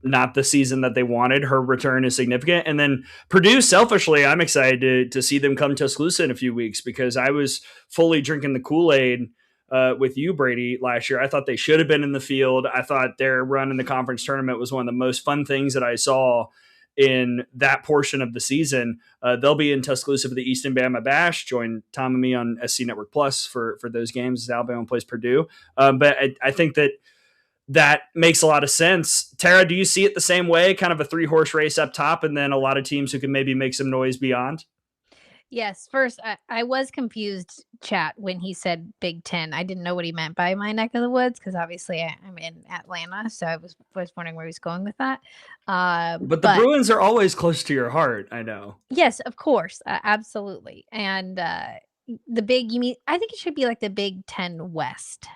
not the season that they wanted. Her return is significant. And then Purdue, selfishly, I'm excited to see them come to Tuscaloosa in a few weeks, because I was fully drinking the Kool-Aid with you, Brady, last year. I thought they should have been in the field. I thought their run in the conference tournament was one of the most fun things that I saw in that portion of the season. They'll be in Tuscaloosa for the Easton Bama Bash. Join Tom and me on SC Network Plus for those games as Alabama plays Purdue. But I think that makes a lot of sense. Tara, do you see it the same way? Kind of a 3-horse race up top, and then a lot of teams who can maybe make some noise beyond? Yes. First, I was confused, chat, when he said Big Ten. I didn't know what he meant by my neck of the woods, because obviously I'm in Atlanta, so I was wondering where he was going with that. But the Bruins are always close to your heart, I know. Yes, of course. Absolutely. And the Big, you mean, I think it should be like the Big Ten West.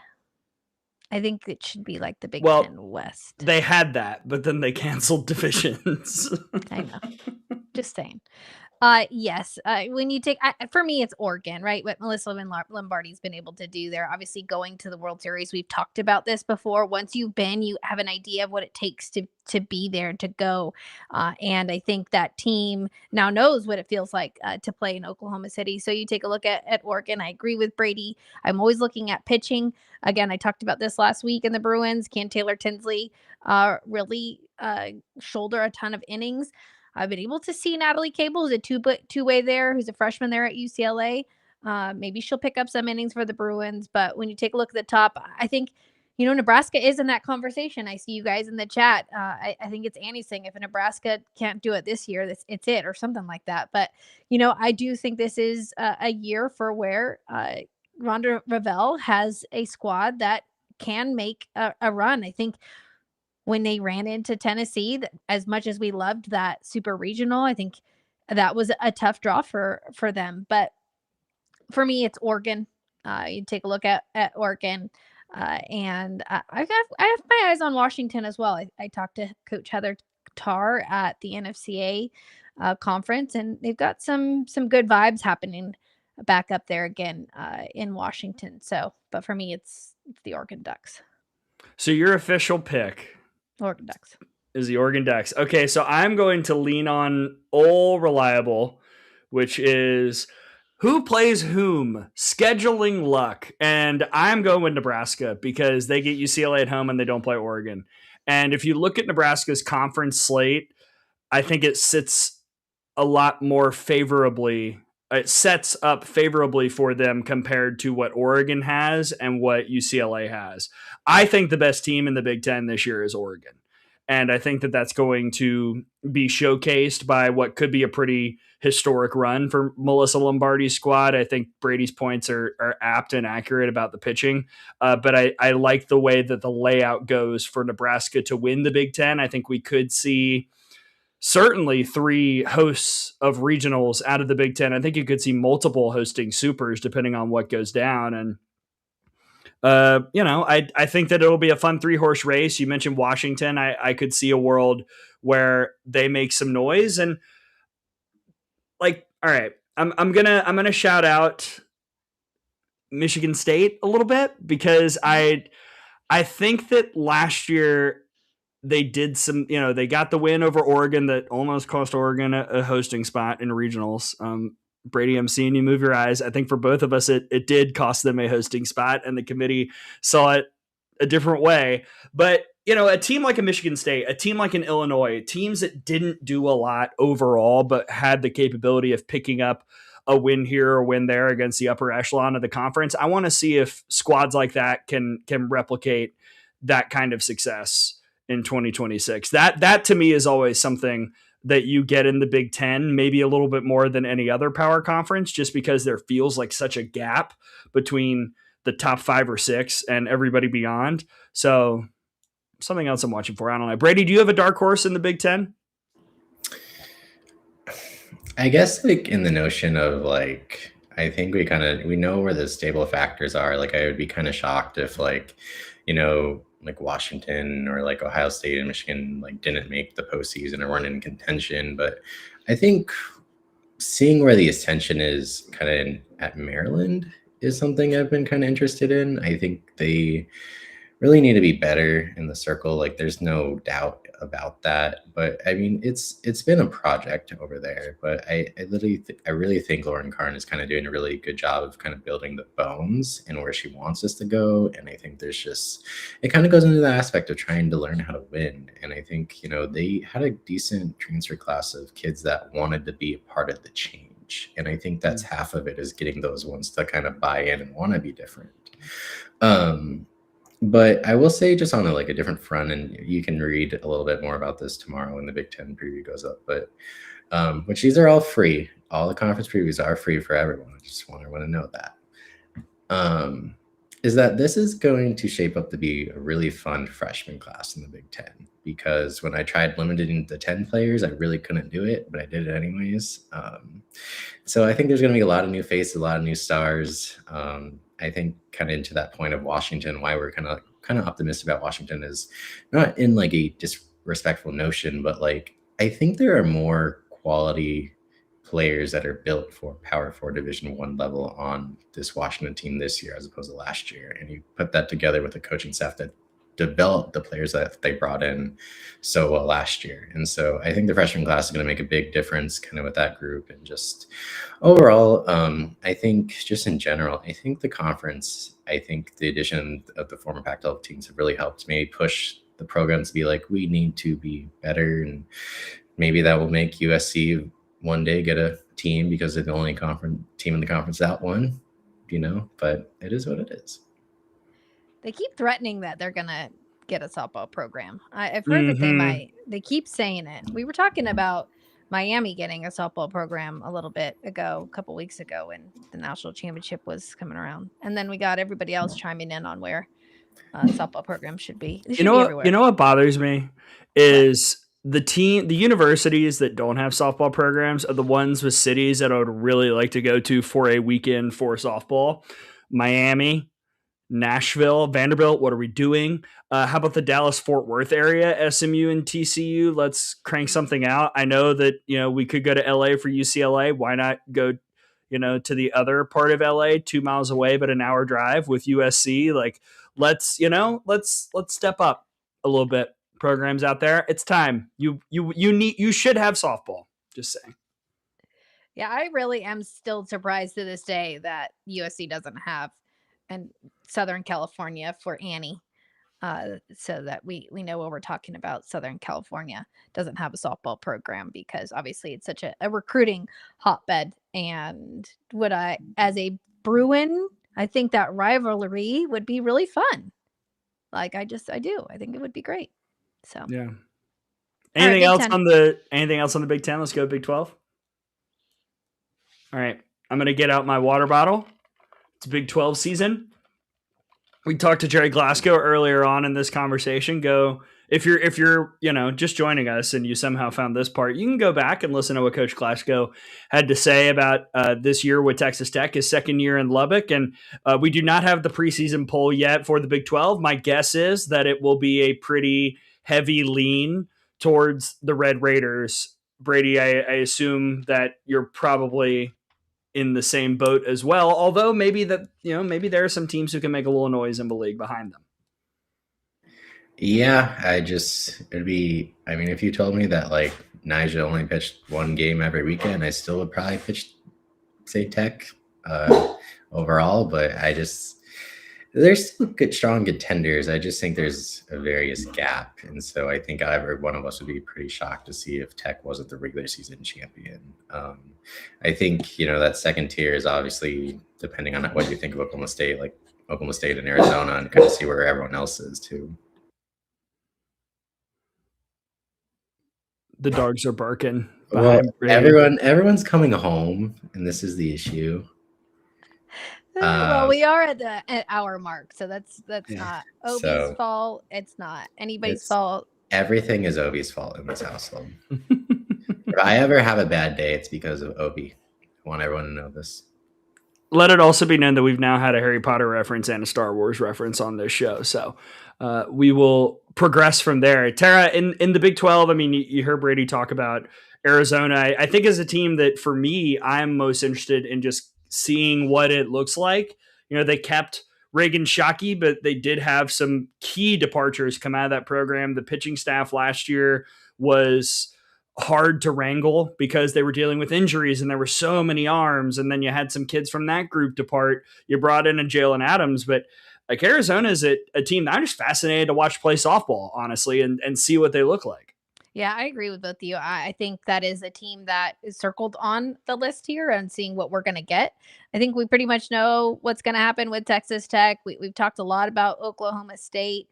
I think it should be like the Big Ten West. They had that, but then they canceled divisions. I know. Just saying. Yes. When you take, for me, it's Oregon, right? What Melissa Lombardi's been able to do there, obviously going to the World Series. We've talked about this before. Once you've been, you have an idea of what it takes to be there, to go. And I think that team now knows what it feels like to play in Oklahoma City. So you take a look at Oregon. I agree with Brady. I'm always looking at pitching. Again, I talked about this last week in the Bruins. Can Taylor Tinsley really shoulder a ton of innings? I've been able to see Natalie Cable, who's a two-way there, who's a freshman there at UCLA. Maybe she'll pick up some innings for the Bruins. But when you take a look at the top, I think, Nebraska is in that conversation. I see you guys in the chat. I think it's Annie saying if Nebraska can't do it this year, it's it, or something like that. But, I do think this is a year for where Rhonda Revelle has a squad that can make a run. I think when they ran into Tennessee, as much as we loved that super regional, I think that was a tough draw for them. But for me, it's Oregon. You take a look at Oregon, and I have my eyes on Washington as well. I talked to Coach Heather Tarr at the NFCA conference, and they've got some good vibes happening back up there again in Washington. So, but for me, it's the Oregon Ducks. So your official pick Oregon Ducks is the Oregon Ducks. Okay, so I'm going to lean on Ole Reliable, which is who plays whom, scheduling luck. And I'm going with Nebraska because they get UCLA at home and they don't play Oregon. And if you look at Nebraska's conference slate, I think it sits a lot more favorably. It sets up favorably for them compared to what Oregon has and what UCLA has. I think the best team in the Big Ten this year is Oregon. And I think that that's going to be showcased by what could be a pretty historic run for Melissa Lombardi's squad. I think Brady's points are apt and accurate about the pitching. But I like the way that the layout goes for Nebraska to win the Big Ten. I think we could see certainly 3 hosts of regionals out of the Big Ten. I think you could see multiple hosting supers depending on what goes down. And I think that it'll be a fun 3-horse race. You mentioned Washington. I could see a world where they make some noise and all right, I'm gonna shout out Michigan State a little bit because I think that last year they did some, they got the win over Oregon that almost cost Oregon a hosting spot in regionals. Brady, I'm seeing you move your eyes. I think for both of us, it did cost them a hosting spot, and the committee saw it a different way. But, a team like a Michigan State, a team like an Illinois, teams that didn't do a lot overall, but had the capability of picking up a win here or win there against the upper echelon of the conference. I want to see if squads like that can replicate that kind of success in 2026. That to me is always something that you get in the Big Ten, maybe a little bit more than any other power conference, just because there feels like such a gap between the top 5 or 6 and everybody beyond. So something else I'm watching for. I don't know. Brady, do you have a dark horse in the Big Ten? I guess in the notion of I think we know where the stable factors are. I would be kind of shocked if Washington or Ohio State and Michigan didn't make the postseason or weren't in contention. But I think seeing where the attention is kind of at Maryland is something I've been kind of interested in. I think they really need to be better in the circle. There's no doubt about that. But I mean, it's been a project over there. But I really think Lauren Karn is kind of doing a really good job of kind of building the bones and where she wants us to go. And I think it kind of goes into the aspect of trying to learn how to win. And I think, they had a decent transfer class of kids that wanted to be a part of the change. And I think that's half of it, is getting those ones to kind of buy in and want to be different. But I will say, just on a different front, and you can read a little bit more about this tomorrow when the Big Ten preview goes up, but which these are all free. All the conference previews are free for everyone. I just want everyone to know that. Is that this is going to shape up to be a really fun freshman class in the Big Ten, because when I tried limiting the 10 players, I really couldn't do it, but I did it anyways. So I think there's going to be a lot of new faces, a lot of new stars. I think kind of into that point of Washington, why we're kind of optimistic about Washington is not in a disrespectful notion, but I think there are more quality players that are built for Power 4 Division I level on this Washington team this year as opposed to last year. And you put that together with a coaching staff that developed the players that they brought in so well last year. And so I think the freshman class is going to make a big difference kind of with that group. And just overall, I think just in general, I think the conference, I think the addition of the former Pac-12 teams have really helped me push the program to be we need to be better. And maybe that will make USC one day get a team because they're the only team in the conference that won, but it is what it is. They keep threatening that they're going to get a softball program. I've heard that they keep saying it. We were talking about Miami getting a softball program a couple weeks ago when the national championship was coming around. And then we got everybody else chiming in on where softball program should be. They should You be everywhere. know what bothers me is the universities that don't have softball programs are the ones with cities that I would really like to go to for a weekend for softball. Miami, Nashville, Vanderbilt. What are we doing? How about the Dallas-Fort Worth area, SMU and TCU? Let's crank something out. I know that, we could go to LA for UCLA. Why not go, to the other part of LA, 2 miles away, but an hour drive with USC? Like, let's step up a little bit. Programs out there, it's time. You should have softball. Just saying. Yeah, I really am still surprised to this day that USC doesn't have and Southern California for Annie. So that we know what we're talking about. Southern California doesn't have a softball program because obviously it's such a recruiting hotbed. And as a Bruin, I think that rivalry would be really fun. Like I do. I think it would be great. So yeah. Anything else Ten. on the Big Ten? Let's go Big 12. All right. I'm gonna get out my water bottle. It's Big 12 season. We talked to Gerry Glasco earlier on in this conversation. If you're just joining us and you somehow found this part, you can go back and listen to what Coach Glasco had to say about this year with Texas Tech, his second year in Lubbock. And we do not have the preseason poll yet for the Big 12. My guess is that it will be a pretty heavy lean towards the Red Raiders. Brady, I assume that you're probably in the same boat as well. Although maybe there are some teams who can make a little noise in the league behind them. Yeah, if you told me that like Nijaree only pitched one game every weekend, I still would probably pitch, say, Tech overall. But there's still strong contenders. I just think there's a various gap. And so I think every one of us would be pretty shocked to see if Tech wasn't the regular season champion. I think, that second tier is obviously depending on what you think of Oklahoma State, like Oklahoma State and Arizona, and kind of see where everyone else is too. The dogs are barking. Well, everyone's coming home, and this is the issue. Well, we are at our mark, so that's not Obi's fault. It's not anybody's fault. Everything is Obi's fault in this household. If I ever have a bad day, it's because of Obi. I want everyone to know this. Let it also be known that we've now had a Harry Potter reference and a Star Wars reference on this show, so we will progress from there. Tara, in the Big 12, you heard Brady talk about Arizona. I think as a team that, for me, I'm most interested in just seeing what it looks like. They kept Reagan Shockey, but they did have some key departures come out of that program. The pitching staff last year was hard to wrangle because they were dealing with injuries and there were so many arms. And then you had some kids from that group depart. You brought in a Jalen Adams, but like Arizona is a team that I'm just fascinated to watch play softball, honestly, and see what they look like. Yeah, I agree with both of you. I think that is a team that is circled on the list here and seeing what we're going to get. I think we pretty much know what's going to happen with Texas Tech. We've talked a lot about Oklahoma State.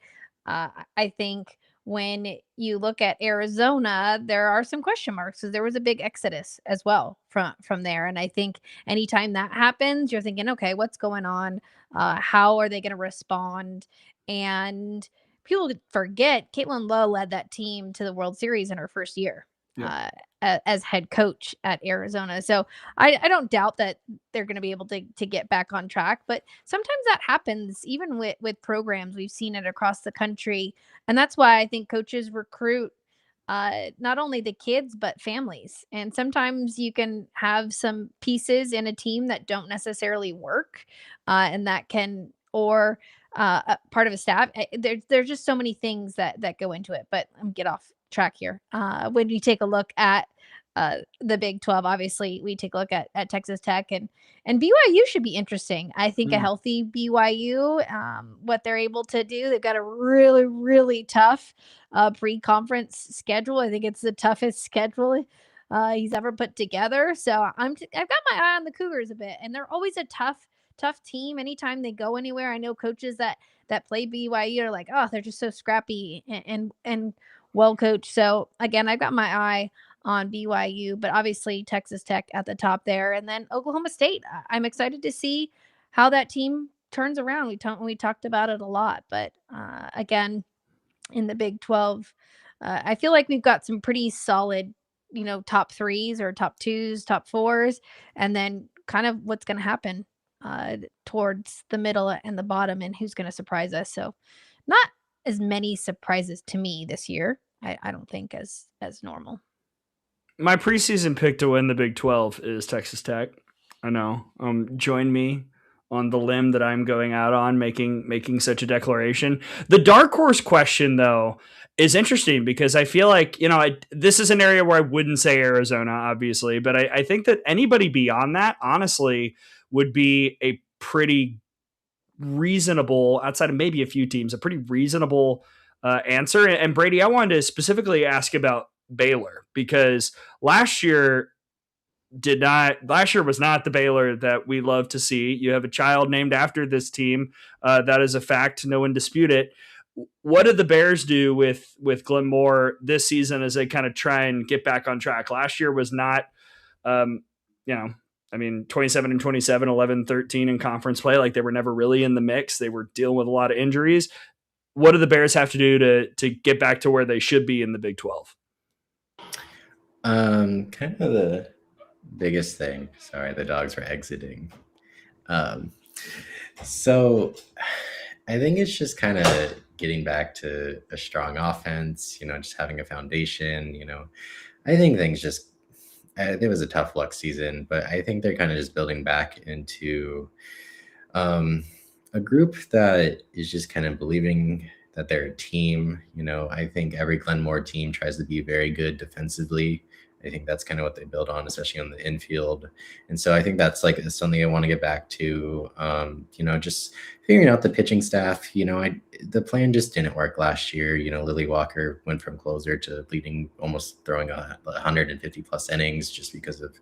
I think when you look at Arizona, there are some question marks because there was a big exodus as well from there. And I think anytime that happens, you're thinking, okay, what's going on? How are they going to respond? And people forget Caitlin Lowe led that team to the World Series in her first year as head coach at Arizona. So I don't doubt that they're going to be able to get back on track, but sometimes that happens even with programs. We've seen it across the country. And that's why I think coaches recruit not only the kids, but families. And sometimes you can have some pieces in a team that don't necessarily work and that can, or part of a staff. There's just so many things that go into it, but I'm get off track here. When you take a look at the Big 12, obviously we take a look at Texas Tech and BYU should be interesting. I think a healthy BYU, what they're able to do, they've got a really, really tough pre-conference schedule. I think it's the toughest schedule he's ever put together. So I've got my eye on the Cougars a bit, and they're always a tough team anytime they go anywhere. I know coaches that play BYU are like, oh, they're just so scrappy and well coached. So again, I've got my eye on BYU, but obviously Texas Tech at the top there. And then Oklahoma State, I'm excited to see how that team turns around. We talked about it a lot, but again, in the Big 12, I feel like we've got some pretty solid, top threes or top twos, top fours, and then kind of what's going to happen towards the middle and the bottom, and who's going to surprise us. So, not as many surprises to me this year. I don't think as normal. My preseason pick to win the Big 12 is Texas Tech. I know. Join me on the limb that I'm going out on, making such a declaration. The dark horse question, though, is interesting because I feel like, this is an area where I wouldn't say Arizona, obviously, but I think that anybody beyond that, honestly, would be a pretty reasonable, outside of maybe a few teams, a pretty reasonable answer. And Brady, I wanted to specifically ask about Baylor because last year was not the Baylor that we love to see. You have a child named after this team. That is a fact. No one dispute it. What did the Bears do with Glenn Moore this season as they kind of try and get back on track? Last year was not, 27 and 27, 11-13 in conference play. Like they were never really in the mix. They were dealing with a lot of injuries. What do the Bears have to do to get back to where they should be in the Big 12? Kind of the biggest thing. Sorry, the dogs were exiting. So I think it's just kind of getting back to a strong offense, just having a foundation, I think things just, it was a tough luck season, but I think they're kind of just building back into a group that is just kind of believing that they're a team. I think every Glenmore team tries to be very good defensively. I think that's kind of what they build on, especially on the infield. And so I think that's like something I want to get back to, just figuring out the pitching staff. The plan just didn't work last year. Lily Walker went from closer to leading, almost throwing 150 plus innings just because of,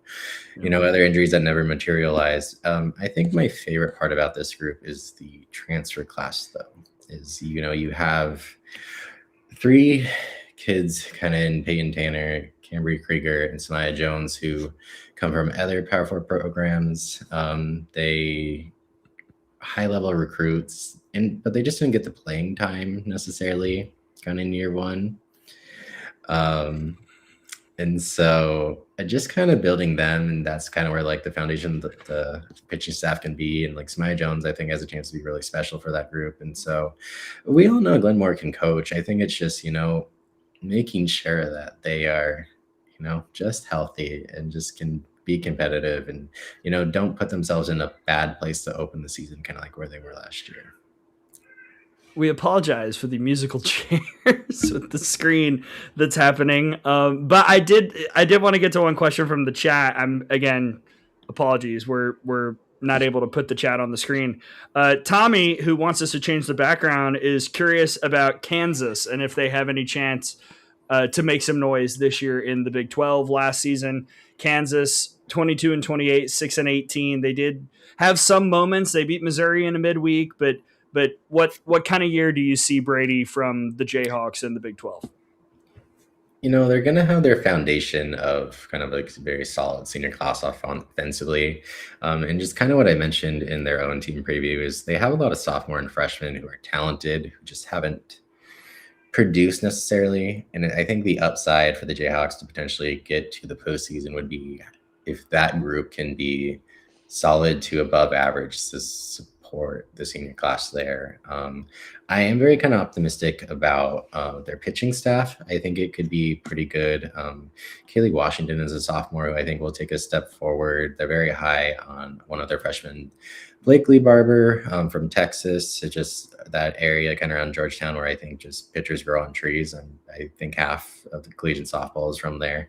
other injuries that never materialized. I think my favorite part about this group is the transfer class, though, is, you have 3 kids kind of in Peyton Tanner, Cambry Krieger, and Samaya Jones, who come from other Power 4 programs. They high-level recruits, but they just didn't get the playing time necessarily kind of in year one. And so just kind of building them, and that's kind of where like the foundation that the pitching staff can be. And like Samaya Jones, I think, has a chance to be really special for that group. And so we all know Glenmore can coach. I think it's just, making sure that they are, just healthy and just can be competitive and, don't put themselves in a bad place to open the season, kind of like where they were last year. We apologize for the musical chairs with the screen that's happening. But I did want to get to one question from the chat. Apologies. We're not able to put the chat on the screen. Tommy, who wants us to change the background, is curious about Kansas and if they have any chance to make some noise this year in the Big 12. Last season, Kansas 22 and 28, 6 and 18. They did have some moments. They beat Missouri in a midweek, but what kind of year do you see, Brady, from the Jayhawks in the Big 12? They're going to have their foundation of kind of like very solid senior class offensively. And just kind of what I mentioned in their own team preview is they have a lot of sophomore and freshmen who are talented, who just haven't produced necessarily. And I think the upside for the Jayhawks to potentially get to the postseason would be if that group can be solid to above average to support the senior class there. I am very kind of optimistic about their pitching staff. I think it could be pretty good. Kayla Washington is a sophomore who I think will take a step forward. They're very high on one of their freshmen, Blakely Barber from Texas, to just that area kind of around Georgetown where I think just pitchers grow on trees. And I think half of the collegiate softball is from there.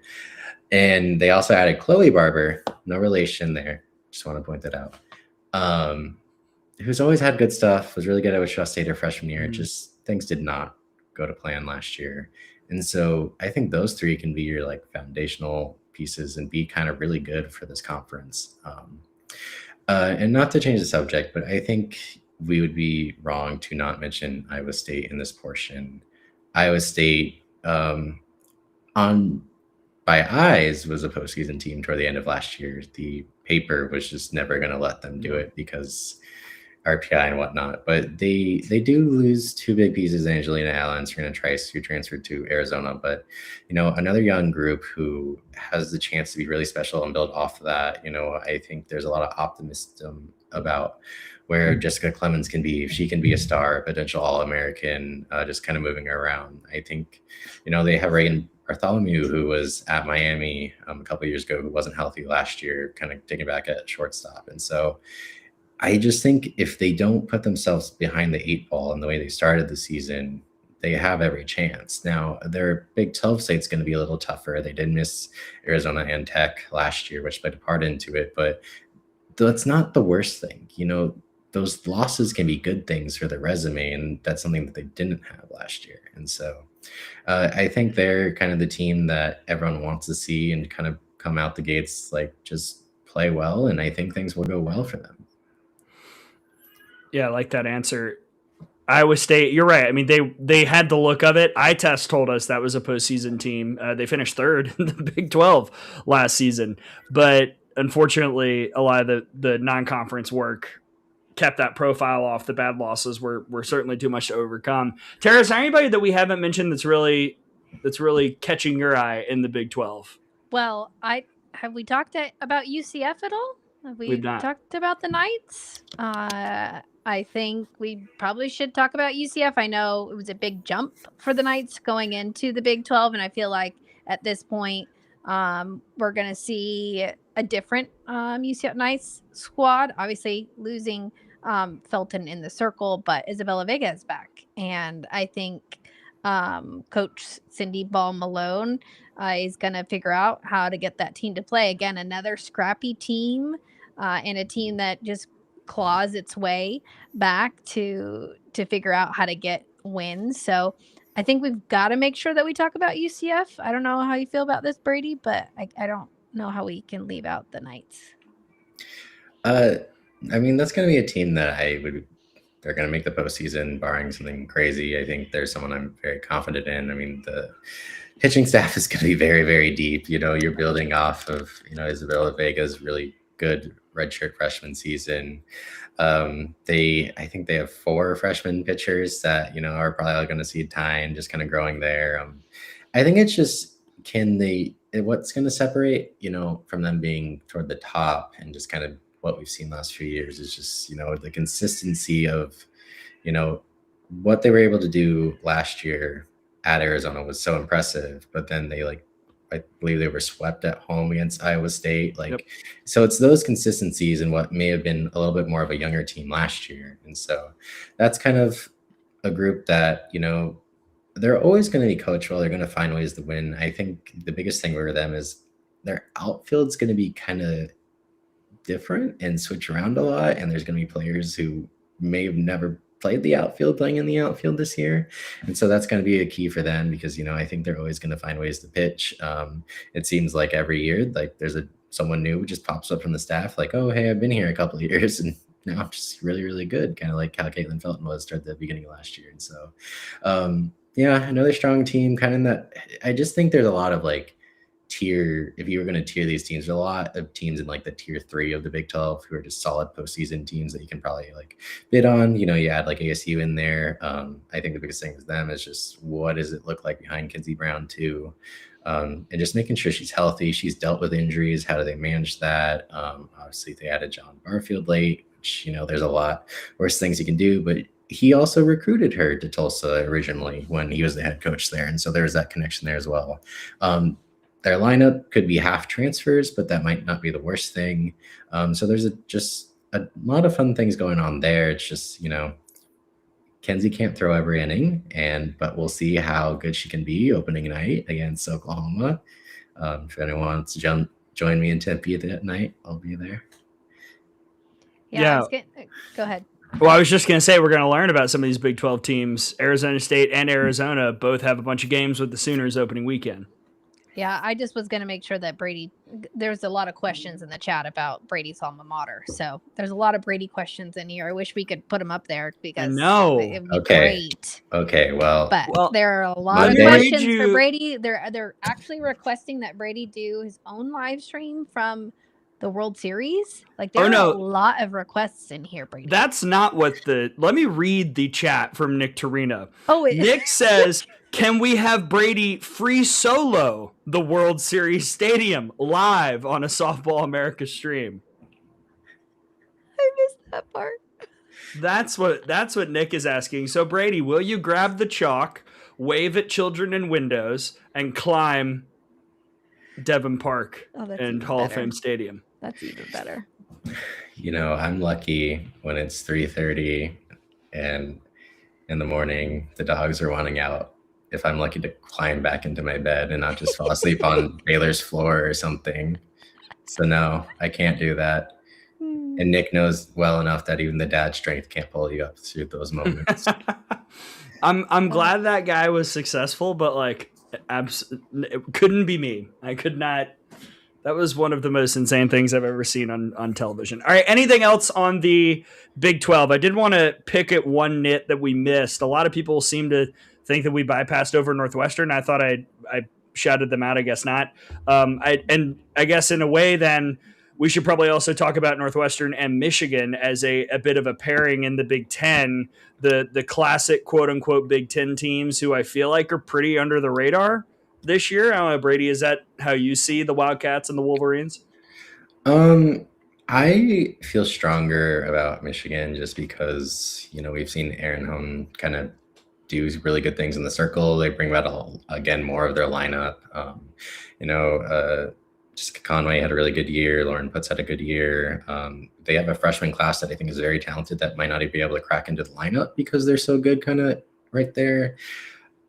And they also added Chloe Barber, no relation there. Just want to point that out. Who's always had good stuff, was really good at Wichita State her freshman year. Just things did not go to plan last year. And so I think those 3 can be your like foundational pieces and be kind of really good for this conference. And not to change the subject, but I think we would be wrong to not mention Iowa State in this portion. Iowa State, by eyes, was a postseason team toward the end of last year. The paper was just never going to let them do it because RPI and whatnot. But they do lose two big pieces, Angelina Allen and Serena Trice, who transferred to Arizona. But, another young group who has the chance to be really special and build off of that. I think there's a lot of optimism about where Jessica Clemens can be, if she can be a star, potential All-American, just kind of moving her around. I think, they have Reagan Bartholomew, who was at Miami a couple of years ago, who wasn't healthy last year, kind of taking back at shortstop. And so I just think if they don't put themselves behind the 8 ball in the way they started the season, they have every chance. Now, their Big 12 slate's going to be a little tougher. They did miss Arizona and Tech last year, which played a part into it, but that's not the worst thing. Those losses can be good things for the resume, and that's something that they didn't have last year. And so I think they're kind of the team that everyone wants to see and kind of come out the gates, like just play well, and I think things will go well for them. Yeah, I like that answer. Iowa State, you're right. I mean, they had the look of it. iTest told us that was a postseason team. They finished third in the Big 12 last season, but unfortunately, a lot of the non-conference work kept that profile off. The bad losses were certainly too much to overcome. Tara, is there anybody that we haven't mentioned that's really catching your eye in the Big 12? Well, have we talked about UCF at all? Have we We've not. talked about the Knights? I think we probably should talk about UCF. I know it was a big jump for the Knights going into the Big 12, and I feel like at this point we're going to see a different UCF Knights squad. Obviously, losing Felton in the circle, but Isabella Vega is back, and I think Coach Cindy Ball Malone is going to figure out how to get that team to play. Again, another scrappy team and a team that just claws its way back to figure out how to get wins. So I think we've got to make sure that we talk about UCF. I don't know how you feel about this, Brady, but I don't know how we can leave out the Knights. I mean, that's going to be a team that they're going to make the postseason, barring something crazy. I think there's someone I'm very confident in. I mean, the pitching staff is going to be very, very deep. You're building off of, Isabella Vega's really good redshirt freshman season. I think they have 4 freshman pitchers that, are probably going to see time just kind of growing there. I think it's just, what's going to separate, from them being toward the top and just kind of what we've seen last few years is just, the consistency of, what they were able to do last year at Arizona was so impressive, but then I believe they were swept at home against Iowa State. Yep. So it's those consistencies and what may have been a little bit more of a younger team last year. And so that's kind of a group that, they're always going to be coached well. They're going to find ways to win. I think the biggest thing for them is their outfield's going to be kind of different and switch around a lot. And there's going to be players who may have never played the outfield playing in the outfield this year. And so that's going to be a key for them because, I think they're always going to find ways to pitch. It seems like every year, there's someone new who just pops up from the staff like, oh, hey, I've been here a couple of years and now I'm just really, really good. Kind of like how Caitlin Felton was toward the beginning of last year. And so, another strong team kind of in that. I just think there's a lot of tier, if you were going to tier these teams, there's a lot of teams in the tier 3 of the Big 12 who are just solid postseason teams that you can probably bid on. You add ASU in there. I think the biggest thing with them is just what does it look like behind Kinsey Brown too, and just making sure she's healthy. She's dealt with injuries. How do they manage that? Obviously, they added John Barfield late, which there's a lot worse things you can do, but he also recruited her to Tulsa originally when he was the head coach there, and so there's that connection there as well. Their lineup could be half transfers, but that might not be the worst thing. So there's just a lot of fun things going on there. It's just, Kenzie can't throw every inning, but we'll see how good she can be opening night against Oklahoma. If anyone wants to join me in Tempe that night, I'll be there. Yeah. Go ahead. Well, I was just going to say we're going to learn about some of these Big 12 teams. Arizona State and Arizona both have a bunch of games with the Sooners opening weekend. Yeah, I just was going to make sure that Brady, there's a lot of questions in the chat about Brady's alma mater. So there's a lot of Brady questions in here. I wish we could put them up there because it would be great. Okay, well. But there are a lot of questions for Brady. They're actually requesting that Brady do his own live stream from the World Series? Like, there are a lot of requests in here, Brady. That's not what let me read the chat from Nick Torino. Nick says, can we have Brady free solo the World Series Stadium live on a Softball America stream? I missed that part. That's what Nick is asking. So Brady, will you grab the chalk, wave at children in windows, and climb Devon Park and Hall of Fame Stadium? That's even better. I'm lucky when it's 3:30 and in the morning the dogs are wanting out. If I'm lucky to climb back into my bed and not just fall asleep on Baylor's floor or something. So no, I can't do that. And Nick knows well enough that even the dad strength can't pull you up through those moments. I'm glad that guy was successful, but like, it couldn't be me. I could not. That was one of the most insane things I've ever seen on television. All right, anything else on the Big 12? I did want to pick at one nit that we missed. A lot of people seem to think that we bypassed over Northwestern. I thought I shouted them out. I guess not. I guess in a way, then we should probably also talk about Northwestern and Michigan as a bit of a pairing in the Big Ten. The classic quote unquote Big Ten teams who I feel like are pretty under the radar this year. I don't know, Brady, is that how you see the Wildcats and the Wolverines? I feel stronger about Michigan just because, we've seen Aaron Hone kind of do really good things in the circle. They bring back again more of their lineup. Jessica Conway had a really good year. Lauren Putz had a good year. They have a freshman class that I think is very talented that might not even be able to crack into the lineup because they're so good kind of right there.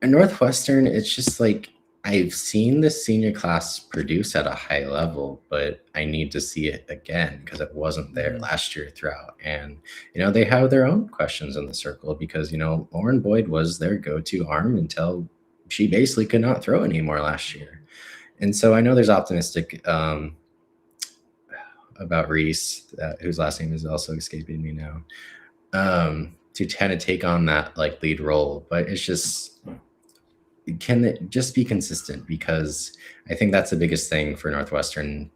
And Northwestern, it's just like, I've seen the senior class produce at a high level, but I need to see it again because it wasn't there last year throughout. And, they have their own questions in the circle because, Lauren Boyd was their go-to arm until she basically could not throw anymore last year. And so I know there's optimistic about Reese, whose last name is also escaping me now, to kind of take on that like lead role. But it's just, can it just be consistent? Because I think that's the biggest thing for Northwestern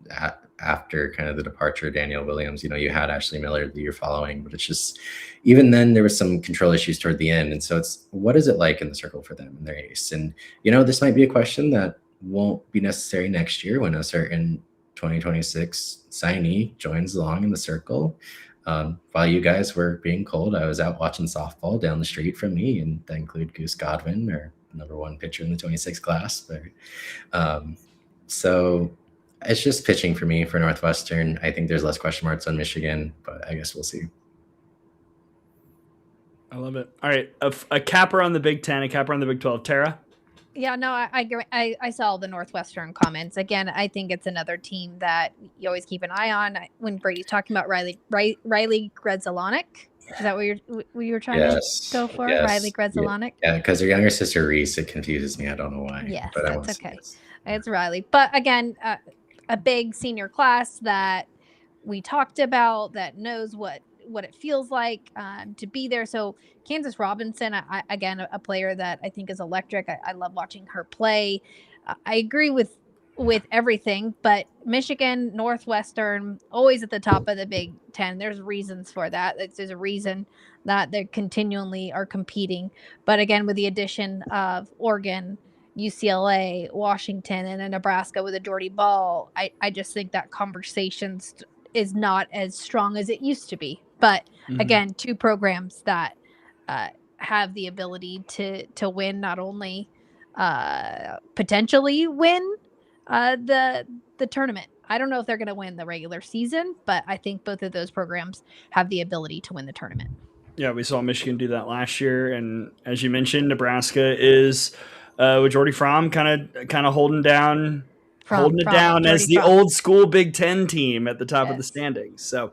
after kind of the departure of Danielle Williams. You had Ashley Miller the year following, but it's just, even then there was some control issues toward the end. And so it's, what is it like in the circle for them and their ace? And, this might be a question that won't be necessary next year when a certain 2026 signee joins along in the circle. While you guys were being cold, I was out watching softball down the street from me, and that include Goose Godwin, our number one pitcher in the 26 class. But, so it's just pitching for me for Northwestern. I think there's less question marks on Michigan, but I guess we'll see. I love it. All right, a capper on the Big 10, a capper on the Big 12. Tara? Yeah, no, I saw the Northwestern comments. Again, I think it's another team that you always keep an eye on. When Brady's talking about Riley Gredzalonik, is that what you were trying to go for? Yes. Riley Gredzalonik? Yeah, because her younger sister Reese, it confuses me. I don't know why. Yes, but that's okay. It's Riley. But again, a big senior class that we talked about that knows what it feels like to be there. So Kansas Robinson, again, a player that I think is electric. I love watching her play. I agree with everything, but Michigan, Northwestern, always at the top of the Big Ten. There's reasons for that. There's a reason that they continually are competing. But again, with the addition of Oregon, UCLA, Washington, and then Nebraska with a Jordy Ball, I just think that conversation is not as strong as it used to be. But again, two programs that have the ability to win, not only potentially win the tournament. I don't know if they're going to win the regular season, but I think both of those programs have the ability to win the tournament. Yeah, we saw Michigan do that last year, and as you mentioned, Nebraska is with Jordy Fromm kind of holding it down as the old school Big Ten team at the top of the standings. So,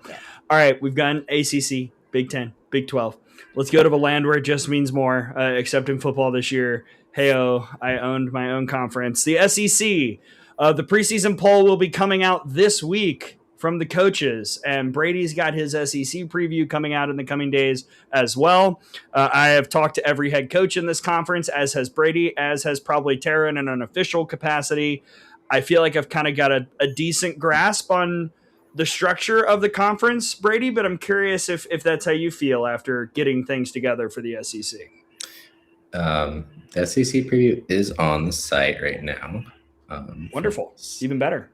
all right, we've got ACC, Big Ten, Big 12. Let's go to the land where it just means more, except in football this year. Hey-oh, I owned my own conference. The SEC, the preseason poll will be coming out this week from the coaches, and Brady's got his SEC preview coming out in the coming days as well. I have talked to every head coach in this conference, as has Brady, as has probably Tara in an unofficial capacity. I feel like I've kind of got a decent grasp on the structure of the conference, Brady, but I'm curious if that's how you feel after getting things together for the SEC. The SEC preview is on the site right now. Wonderful. Even better.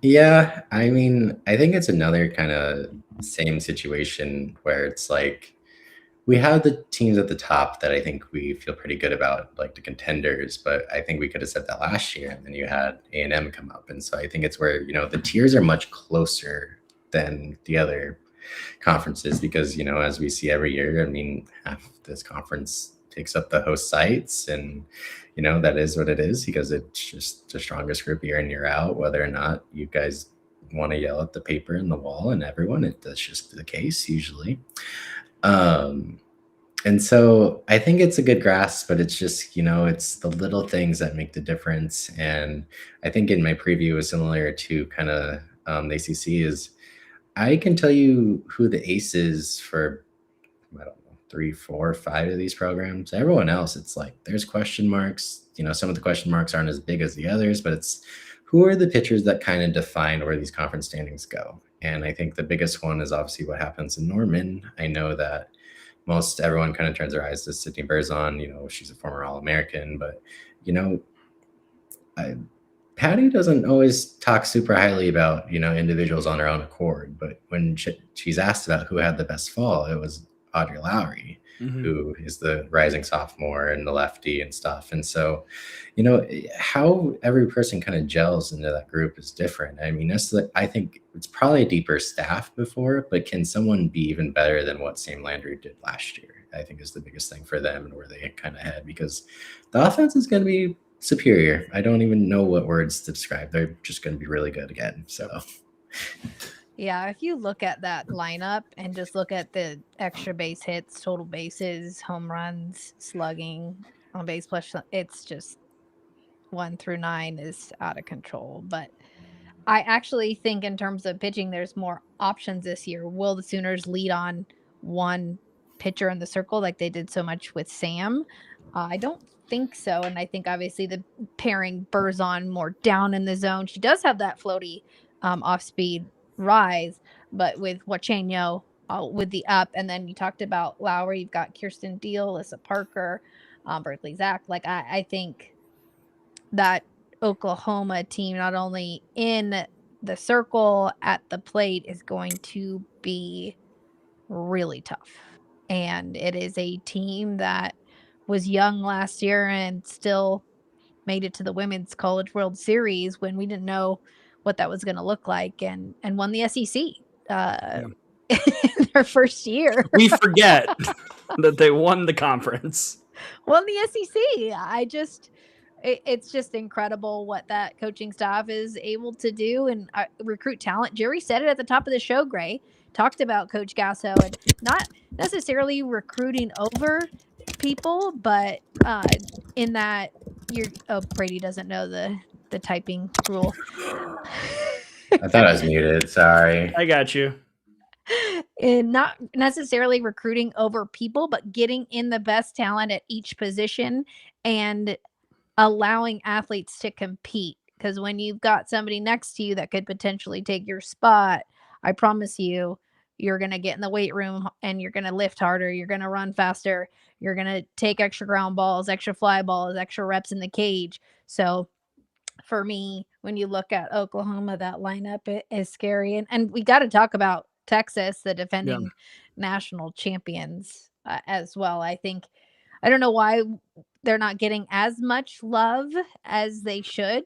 Yeah, I mean, I think it's another kind of same situation where it's like we have the teams at the top that I think we feel pretty good about, like the contenders, but I think we could have said that last year, and then you had A&M come up. And so I think it's where, the tiers are much closer than the other conferences because, as we see every year, I mean, half this conference takes up the host sites, and that is what it is because it's just the strongest group year in, year out, whether or not you guys want to yell at the paper and the wall and everyone. That's just the case usually. And so I think it's a good grasp, but it's just, it's the little things that make the difference. And I think in my preview it was similar to kind of the ACC is I can tell you who the ace is for, I don't know, 3, 4, 5 of these programs. Everyone else, it's like there's question marks. Some of the question marks aren't as big as the others, but it's who are the pitchers that kind of define where these conference standings go. And I think the biggest one is obviously what happens in Norman. I know that most everyone kind of turns their eyes to Sydney Berzon. She's a former All-American, but Patty doesn't always talk super highly about individuals on her own accord. But when she's asked about who had the best fall, it was Audrey Lowry, who is the rising sophomore and the lefty and stuff. And so, how every person kind of gels into that group is different. I mean, I think it's probably a deeper staff before, but can someone be even better than what Sam Landry did last year? I think is the biggest thing for them and where they kind of head, because the offense is going to be superior. I don't even know what words to describe. They're just going to be really good again. So. Yeah, if you look at that lineup and just look at the extra base hits, total bases, home runs, slugging, on base plus, it's just 1 through 9 is out of control. But I actually think in terms of pitching, there's more options this year. Will the Sooners lead on one pitcher in the circle like they did so much with Sam? I don't think so. And I think obviously the pairing Berzon more down in the zone. She does have that floaty off-speed rise, but with Huachenyo with the up, and then you talked about Lowry, you've got Kirsten Deal, Alyssa Parker, Berkeley Zach. Like I think that Oklahoma team, not only in the circle at the plate, is going to be really tough. And it is a team that was young last year and still made it to the Women's College World Series when we didn't know what that was going to look like, and won the SEC in their first year. We forget that they won the conference. Won the SEC. It's just incredible what that coaching staff is able to do and recruit talent. Gerry said it at the top of the show, Gray. Talked about Coach Glasco and not necessarily recruiting over people, but in that Brady doesn't know the typing rule. I thought I was muted. Sorry. I got you. And not necessarily recruiting over people, but getting in the best talent at each position and allowing athletes to compete. Because when you've got somebody next to you that could potentially take your spot, I promise you, you're going to get in the weight room and you're going to lift harder. You're going to run faster. You're going to take extra ground balls, extra fly balls, extra reps in the cage. So for me, when you look at Oklahoma, that lineup is scary. And we got to talk about Texas, the defending national champions as well. I don't know why they're not getting as much love as they should.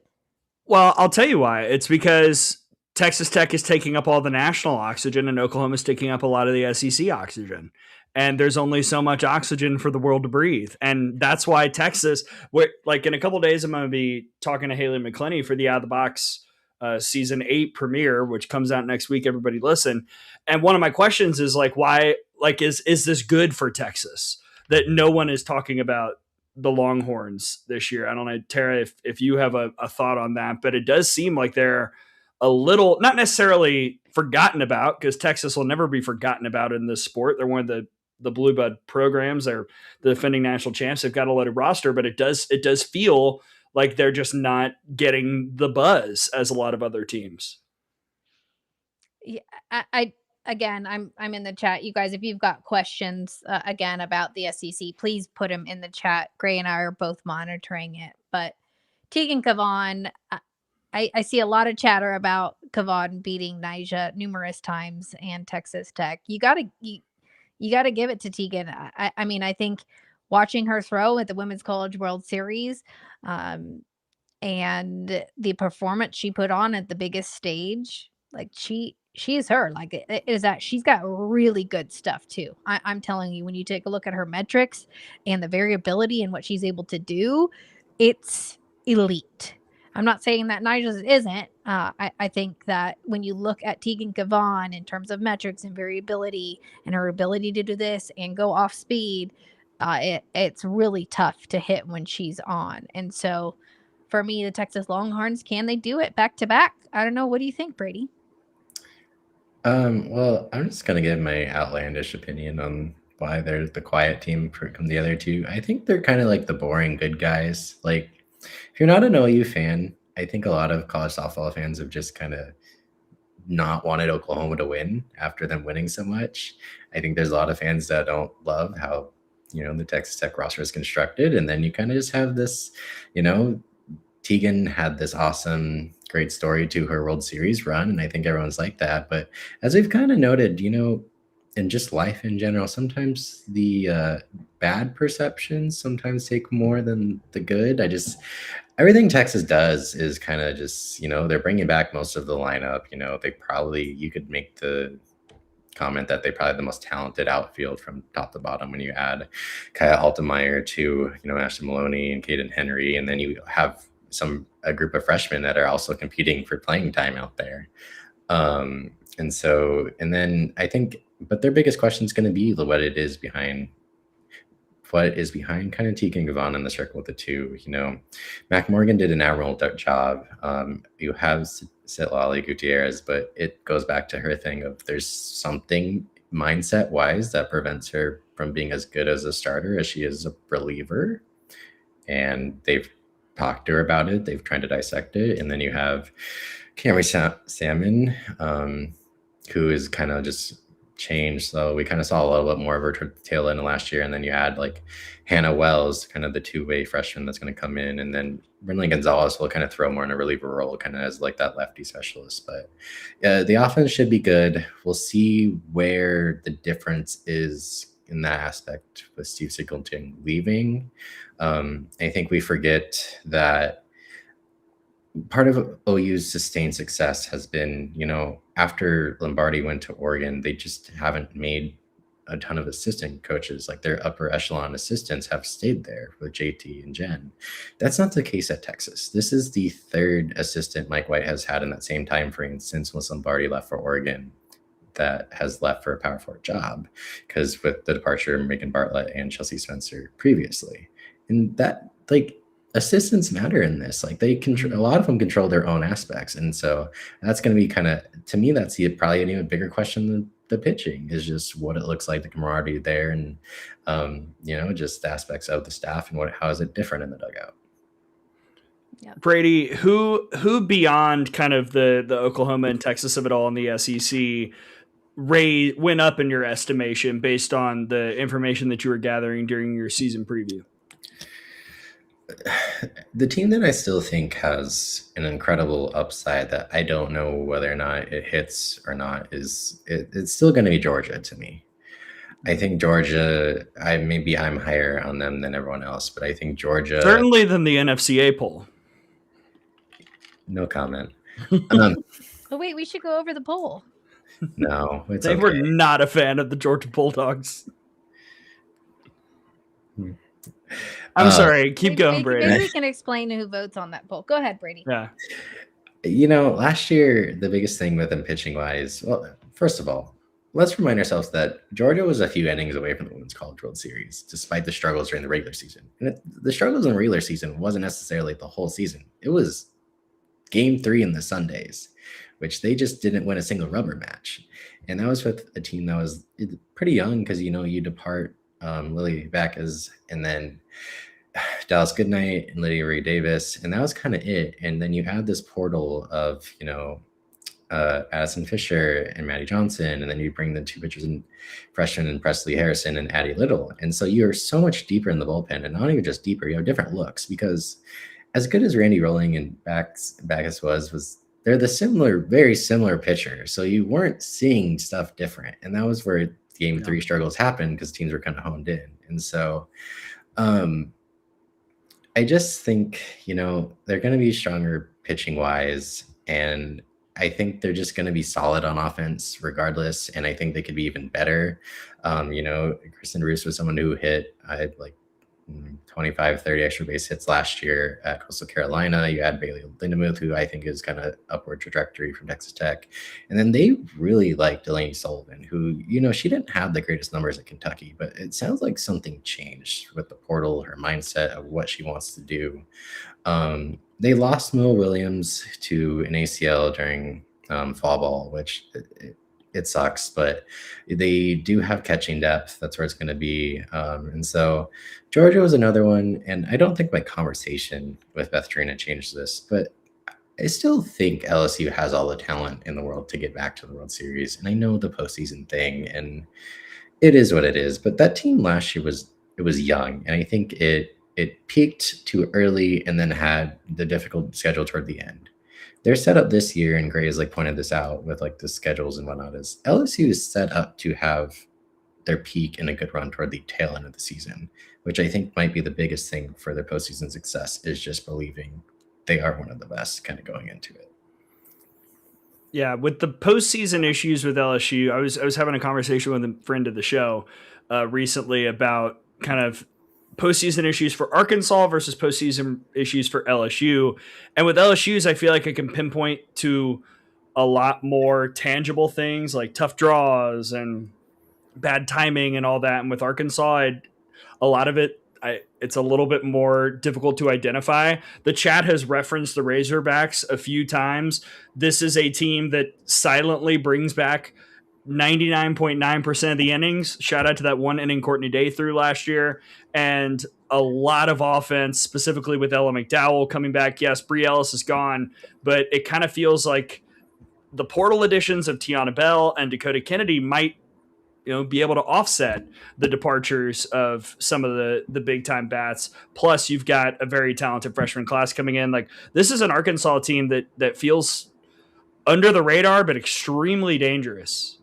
Well, I'll tell you why. It's because Texas Tech is taking up all the national oxygen and Oklahoma's taking up a lot of the SEC oxygen. And there's only so much oxygen for the world to breathe. And that's why Texas, in a couple of days, I'm going to be talking to Haley McClenny for the Out of the Box season 8 premiere, which comes out next week. Everybody listen. And one of my questions is why, is this good for Texas that no one is talking about the Longhorns this year? I don't know, Tara, if you have a thought on that, but it does seem like they're a little, not necessarily forgotten about, because Texas will never be forgotten about in this sport. They're one of the Blue Blood programs. They're the defending national champs. They've got a loaded roster, but it does feel like they're just not getting the buzz as a lot of other teams. Yeah, I again, I'm in the chat. You guys, if you've got questions again about the SEC, please put them in the chat. Gray and I are both monitoring it. But Tegan Kavon, I see a lot of chatter about Kavon beating Nijaree numerous times and Texas Tech. You gotta give it to Tegan. I mean, I think watching her throw at the Women's College World Series, um, and the performance she put on at the biggest stage, like she is her. Like it is that she's got really good stuff too. I'm telling you, when you take a look at her metrics and the variability and what she's able to do, it's elite. I'm not saying that Nigel's isn't. I think that when you look at Tegan Kavon in terms of metrics and variability and her ability to do this and go off speed, it's really tough to hit when she's on. And so for me, the Texas Longhorns, can they do it back to back? I don't know. What do you think, Brady? Well, I'm just gonna give my outlandish opinion on why they're the quiet team from the other two. I think they're kind of like the boring good guys. Like, if you're not an OU fan, I think a lot of college softball fans have just kind of not wanted Oklahoma to win after them winning so much. I think there's a lot of fans that don't love how, the Texas Tech roster is constructed. And then you kind of just have this, Tegan had this awesome, great story to her World Series run, and I think everyone's like that. But as we've kind of noted, in just life in general, sometimes the bad perceptions sometimes take more than the good. Everything Texas does is kind of just, they're bringing back most of the lineup. You could make the comment that they probably the most talented outfield from top to bottom when you add Kaya Altemeyer to, Ashley Maloney and Caden Henry, and then you have a group of freshmen that are also competing for playing time out there. And then I think, but their biggest question is going to be what is behind kind of Tegan Kavon in the circle with the two. Mac Morgan did an admirable job. You have Sitlali Gutierrez, but it goes back to her thing of there's something mindset wise that prevents her from being as good as a starter as she is a reliever. And they've talked to her about it. They've tried to dissect it. And then you have Camry Salmon, who is kind of just changed. So we kind of saw a little bit more of her to the tail end of last year. And then you add like Hannah Wells, kind of the two-way freshman that's going to come in. And then Brinley Gonzalez will kind of throw more in a reliever role, kind of as like that lefty specialist. But the offense should be good. We'll see where the difference is in that aspect with Steve Singleton leaving. I think we forget that part of OU's sustained success has been, after Lombardi went to Oregon, they just haven't made a ton of assistant coaches. Like their upper echelon assistants have stayed there with JT and Jen. That's not the case at Texas. This is the third assistant Mike White has had in that same time frame since Lombardi left for Oregon that has left for a Power 4 job, because with the departure of Megan Bartlett and Chelsea Spencer previously. And that, like, assistants matter in this. Like they control, a lot of them control their own aspects. And so that's going to be kind of, to me, that's probably an even bigger question than the pitching, is just what it looks like, the camaraderie there, and just the aspects of the staff and how is it different in the dugout. Yep. Brady, who beyond kind of the Oklahoma and Texas of it all in the SEC went up in your estimation based on the information that you were gathering during your season preview? The team that I still think has an incredible upside that I don't know whether or not it hits or not it's still going to be Georgia to me. I think Georgia, I'm higher on them than everyone else, but I think Georgia... Certainly than the NFCA poll. No comment. Oh, wait, we should go over the poll. No, they were not a fan of the Georgia Bulldogs. I'm sorry. Keep going, Brady. Maybe we can explain who votes on that poll. Go ahead, Brady. Yeah. Last year, the biggest thing with them pitching-wise, well, first of all, let's remind ourselves that Georgia was a few innings away from the Women's College World Series, despite the struggles during the regular season. And the struggles in the regular season wasn't necessarily the whole season. It was Game 3 in the Sundays, which they just didn't win a single rubber match. And that was with a team that was pretty young, because, you depart Lily Backus and then Dallas Goodnight and Lydia Ray Davis, and that was kind of it. And then you had this portal of Addison Fisher and Maddie Johnson, and then you bring the two pitchers in freshmen and Presley Harrison and Addie Little. And so you're so much deeper in the bullpen, and not even just deeper, you have different looks, because as good as Randy Rolling and Backus was they're the very similar pitcher. So you weren't seeing stuff different. And that was where game 3 struggles happened, because teams were kind of honed in. And so I just think, they're going to be stronger pitching wise, and I think they're just going to be solid on offense regardless. And I think they could be even better. Kristen Roos was someone who hit, I had like 25, 30 extra base hits last year at Coastal Carolina. You had Bailey Lindemuth, who I think is kind of upward trajectory from Texas Tech. And then they really like Delaney Sullivan, who, she didn't have the greatest numbers at Kentucky, but it sounds like something changed with the portal, her mindset of what she wants to do. They lost Mo Williams to an ACL during fall ball, which it sucks, but they do have catching depth. That's where it's going to be. And so Georgia was another one. And I don't think my conversation with Beth Trina changed this, but I still think LSU has all the talent in the world to get back to the World Series. And I know the postseason thing, and it is what it is. But that team last year was young. And I think it peaked too early and then had the difficult schedule toward the end. Their setup this year, and Gray has pointed this out with the schedules and whatnot, is LSU is set up to have their peak and a good run toward the tail end of the season, which I think might be the biggest thing for their postseason success, is just believing they are one of the best kind of going into it. Yeah, with the postseason issues with LSU, I was having a conversation with a friend of the show recently about kind of postseason issues for Arkansas versus postseason issues for LSU. And with LSU's, I feel like I can pinpoint to a lot more tangible things like tough draws and bad timing and all that. And with Arkansas, a lot of it, it's a little bit more difficult to identify. The chat has referenced the Razorbacks a few times. This is a team that silently brings back 99.9% of the innings. Shout out to that one inning Courtney Day threw last year, and a lot of offense, specifically with Ella McDowell coming back. Yes, Bree Ellis is gone, but it kind of feels like the portal additions of Tiana Bell and Dakota Kennedy might, be able to offset the departures of some of the big time bats. Plus, you've got a very talented freshman class coming in. Like, this is an Arkansas team that feels under the radar, but extremely dangerous.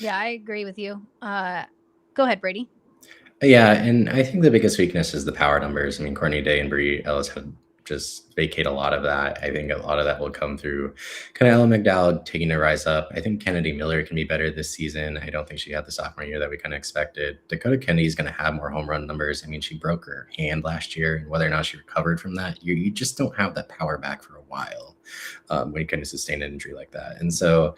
Yeah, I agree with you. Go ahead, Brady. Yeah, and I think the biggest weakness is the power numbers. I mean, Courtney Day and Bree Ellis have just vacate a lot of that. I think a lot of that will come through kind of Ella McDowell taking a rise up. I think Kennedy Miller can be better this season. I don't think she had the sophomore year that we kind of expected. Dakota Kennedy is going to have more home run numbers. I mean, she broke her hand last year, and whether or not she recovered from that, you just don't have that power back for a while when you kind of sustain an injury like that. And so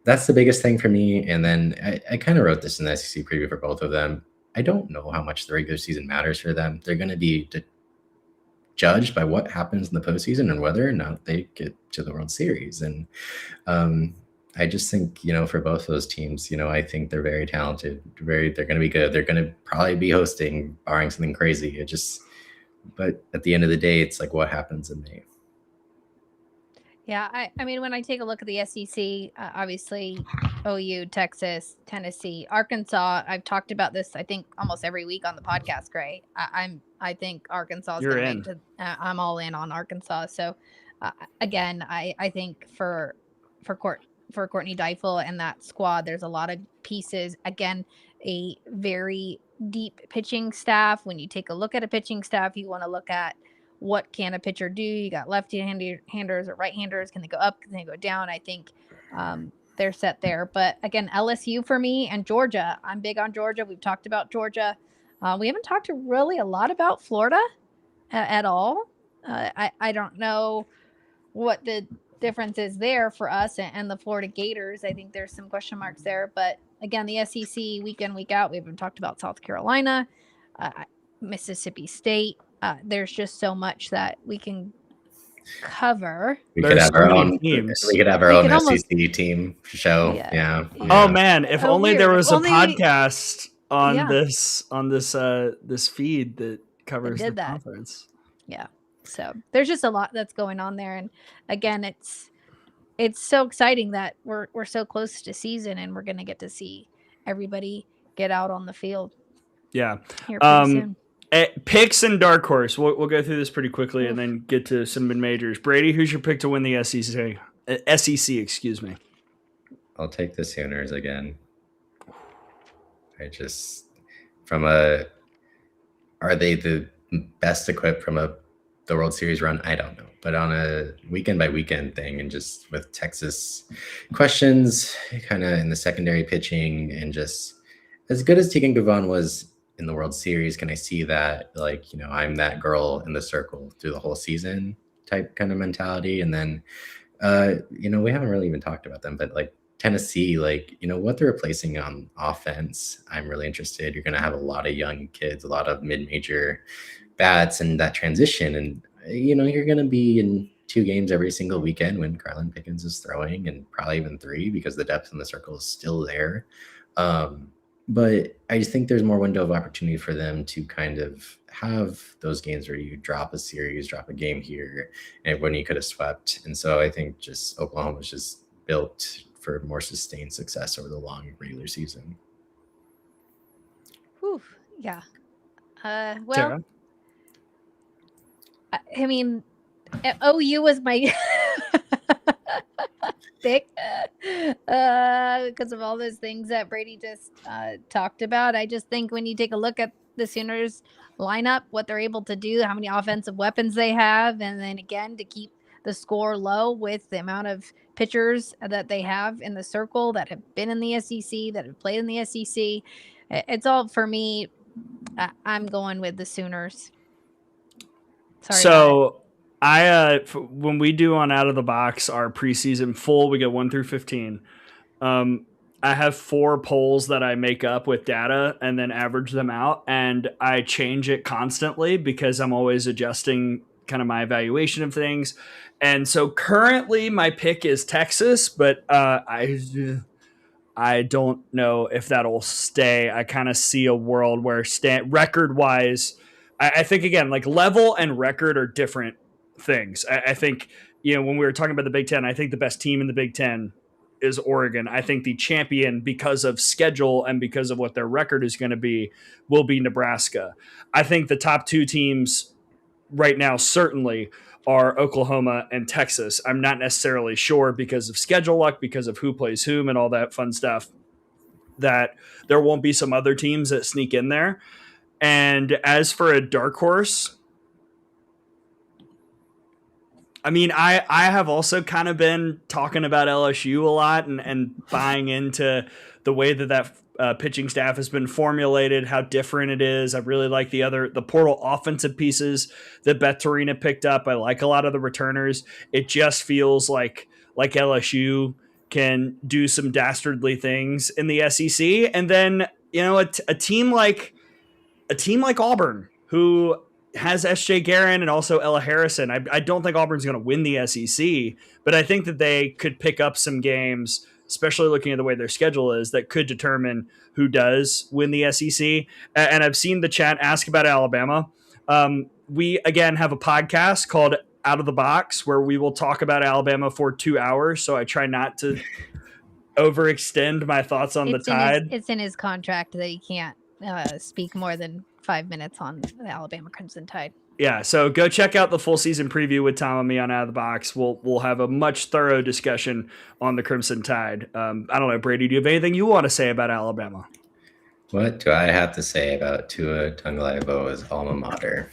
that's the biggest thing for me. And then I kind of wrote this in the SEC preview for both of them. I don't know how much the regular season matters for them. They're going to be judged by what happens in the postseason and whether or not they get to the World Series. And I just think, for both those teams, I think they're very talented. They're going to be good. They're going to probably be hosting, barring something crazy. But at the end of the day, it's like, what happens in May? Yeah, I mean, when I take a look at the SEC, obviously OU, Texas, Tennessee, Arkansas. I've talked about this, I think, almost every week on the podcast. Gray, I think Arkansas is going to make it. I'm all in on Arkansas. So, again, I think for Courtney Deifel and that squad, there's a lot of pieces. Again, a very deep pitching staff. When you take a look at a pitching staff, you want to look at what can a pitcher do. You got left-handers or right-handers. Can they go up? Can they go down? I think they're set there. But again, LSU for me and Georgia. I'm big on Georgia. We've talked about Georgia. We haven't talked really a lot about Florida at all. I don't know what the difference is there for us and the Florida Gators. I think there's some question marks there. But again, the SEC week in, week out, we haven't talked about South Carolina, Mississippi State. There's just so much that we can cover. We could have our own teams. We could have our own SEC team show. Yeah. Oh man, if only there was a podcast on this feed that covers the conference. Yeah. So there's just a lot that's going on there, and again, it's it's so exciting that we're so close to season and we're going to get to see everybody get out on the field. Yeah. Here pretty soon. Picks and dark horse. We'll go through this pretty quickly and then get to some mid majors. Brady, who's your pick to win the SEC? SEC, excuse me. I'll take the Sooners again. Are they the best equipped from the World Series run? I don't know. But on a weekend by weekend thing, and just with Texas questions, kind of in the secondary pitching, and just as good as Tegan Gavon was in the World Series, can I see that, like, I'm that girl in the circle through the whole season type kind of mentality? And then, we haven't really even talked about them, but like Tennessee, like, what they're replacing on offense, I'm really interested. You're going to have a lot of young kids, a lot of mid-major bats, and that transition. And, you're going to be in 2 games every single weekend when Carlin Pickens is throwing, and probably even 3 because the depth in the circle is still there. But I just think there's more window of opportunity for them to kind of have those games where you drop a series, drop a game here, and when you could have swept. And so I think just Oklahoma is just built for more sustained success over the long regular season. Whew, yeah. Well, Sarah? I mean, OU was my pick because of all those things that Brady just talked about. I just think when you take a look at the Sooners lineup, what they're able to do, how many offensive weapons they have, and then again to keep the score low with the amount of pitchers that they have in the circle that have been in the SEC, that have played in the SEC. It's all, for me, I'm going with the Sooners. Sorry. So when we do on Out of the Box, our preseason full, we get 1 through 15. I have 4 polls that I make up with data and then average them out, and I change it constantly because I'm always adjusting kind of my evaluation of things. And so currently my pick is Texas, but I don't know if that'll stay. I kind of see a world where record wise, I think, again, like level and record are different things. I think, when we were talking about the Big Ten, I think the best team in the Big Ten is Oregon. I think the champion, because of schedule and because of what their record is going to be, will be Nebraska. I think the top 2 teams right now certainly are Oklahoma and Texas. I'm not necessarily sure, because of schedule luck, because of who plays whom and all that fun stuff, that there won't be some other teams that sneak in there. And as for a dark horse, I mean, I have also kind of been talking about LSU a lot and buying into the way that pitching staff has been formulated, how different it is. I really like the portal offensive pieces that Beth Torina picked up. I like a lot of the returners. It just feels like LSU can do some dastardly things in the SEC. And then, a team like Auburn, who has SJ Guerin and also Ella Harrison. I don't think Auburn's going to win the SEC, but I think that they could pick up some games, especially looking at the way their schedule is, that could determine who does win the SEC. And I've seen the chat ask about Alabama. We, again, have a podcast called Out of the Box where we will talk about Alabama for 2 hours. So I try not to overextend my thoughts on the Tide. It's in his contract that he can't speak more than 5 minutes on the Alabama Crimson Tide. Yeah, so go check out the full season preview with Tom and me on Out of the Box. We'll have a much thorough discussion on the Crimson Tide. I don't know, Brady, do you have anything you want to say about Alabama? What do I have to say about Tua Tagovailoa's alma mater?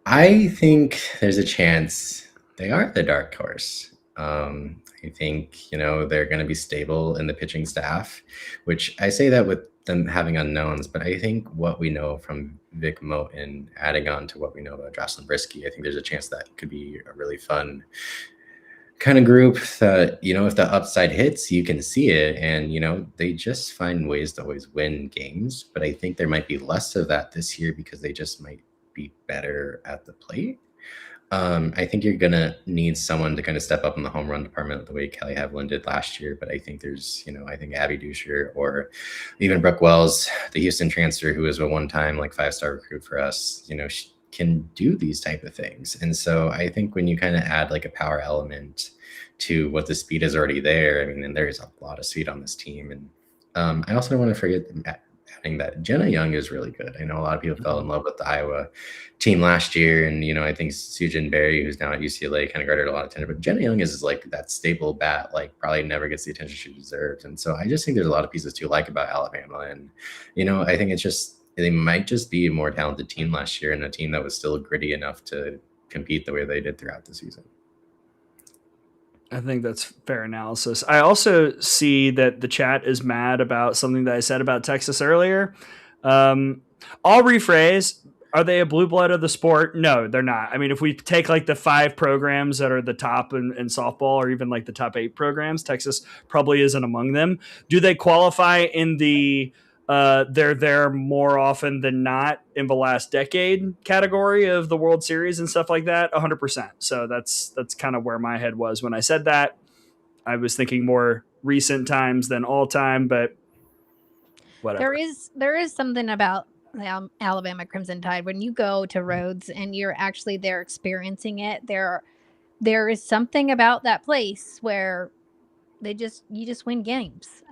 I think there's a chance they are the dark horse. I think, they're going to be stable in the pitching staff, which I say that with them having unknowns, but I think what we know from Vic Moten adding on to what we know about Jocelyn Brisky, I think there's a chance that could be a really fun kind of group that, if the upside hits, you can see it. And, they just find ways to always win games. But I think there might be less of that this year because they just might be better at the plate. I think you're going to need someone to kind of step up in the home run department the way Kelly Havlin did last year. But I think there's, I think Abby Dusher or even Brooke Wells, the Houston transfer, who was a one-time 5-star recruit for us, can do these type of things. And so I think when you kind of add like a power element to what the speed is already there, I mean, and there's a lot of speed on this team. And I also don't want to forget adding that Jenna Young is really good. I know a lot of people fell in love with the Iowa team last year. And, I think Sujin Berry, who's now at UCLA, kind of garnered a lot of attention. But Jenna Young is like that stable bat, like probably never gets the attention she deserves. And so I just think there's a lot of pieces to like about Alabama. And, I think it's just, they might just be a more talented team last year and a team that was still gritty enough to compete the way they did throughout the season. I think that's fair analysis. I also see that the chat is mad about something that I said about Texas earlier. I'll rephrase. Are they a blue blood of the sport? No, they're not. I mean, if we take like the 5 programs that are the top in softball, or even like the top 8 programs, Texas probably isn't among them. Do they qualify in the they're there more often than not in the last decade category of the World Series and stuff like that? 100%. So that's kind of where my head was when I said that. I was thinking more recent times than all time, but whatever. There is something about the Alabama Crimson Tide when you go to Rhodes and you're actually there experiencing it. There is something about that place where you just win games.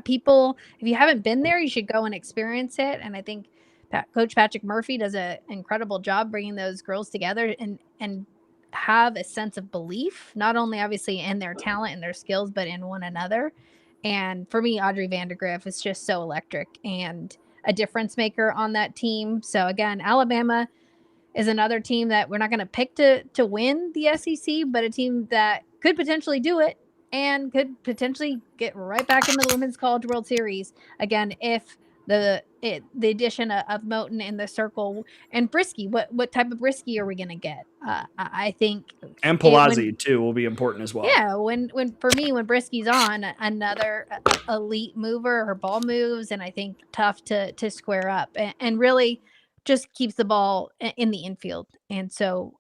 People, if you haven't been there, you should go and experience it. And I think Coach Patrick Murphy does an incredible job bringing those girls together and have a sense of belief, not only obviously in their talent and their skills, but in one another. And for me, Audrey Vandergriff is just so electric and a difference maker on that team. So again, Alabama is another team that we're not going to pick to win the SEC, but a team that could potentially do it and could potentially get right back into the Women's College World Series again if the addition of Moten in the circle and Brisky. What type of Brisky are we going to get? I think, and Palazzi too will be important as well. Yeah, when Brisky's on, another elite mover, her ball moves, and I think tough to square up and really just keeps the ball in the infield. And so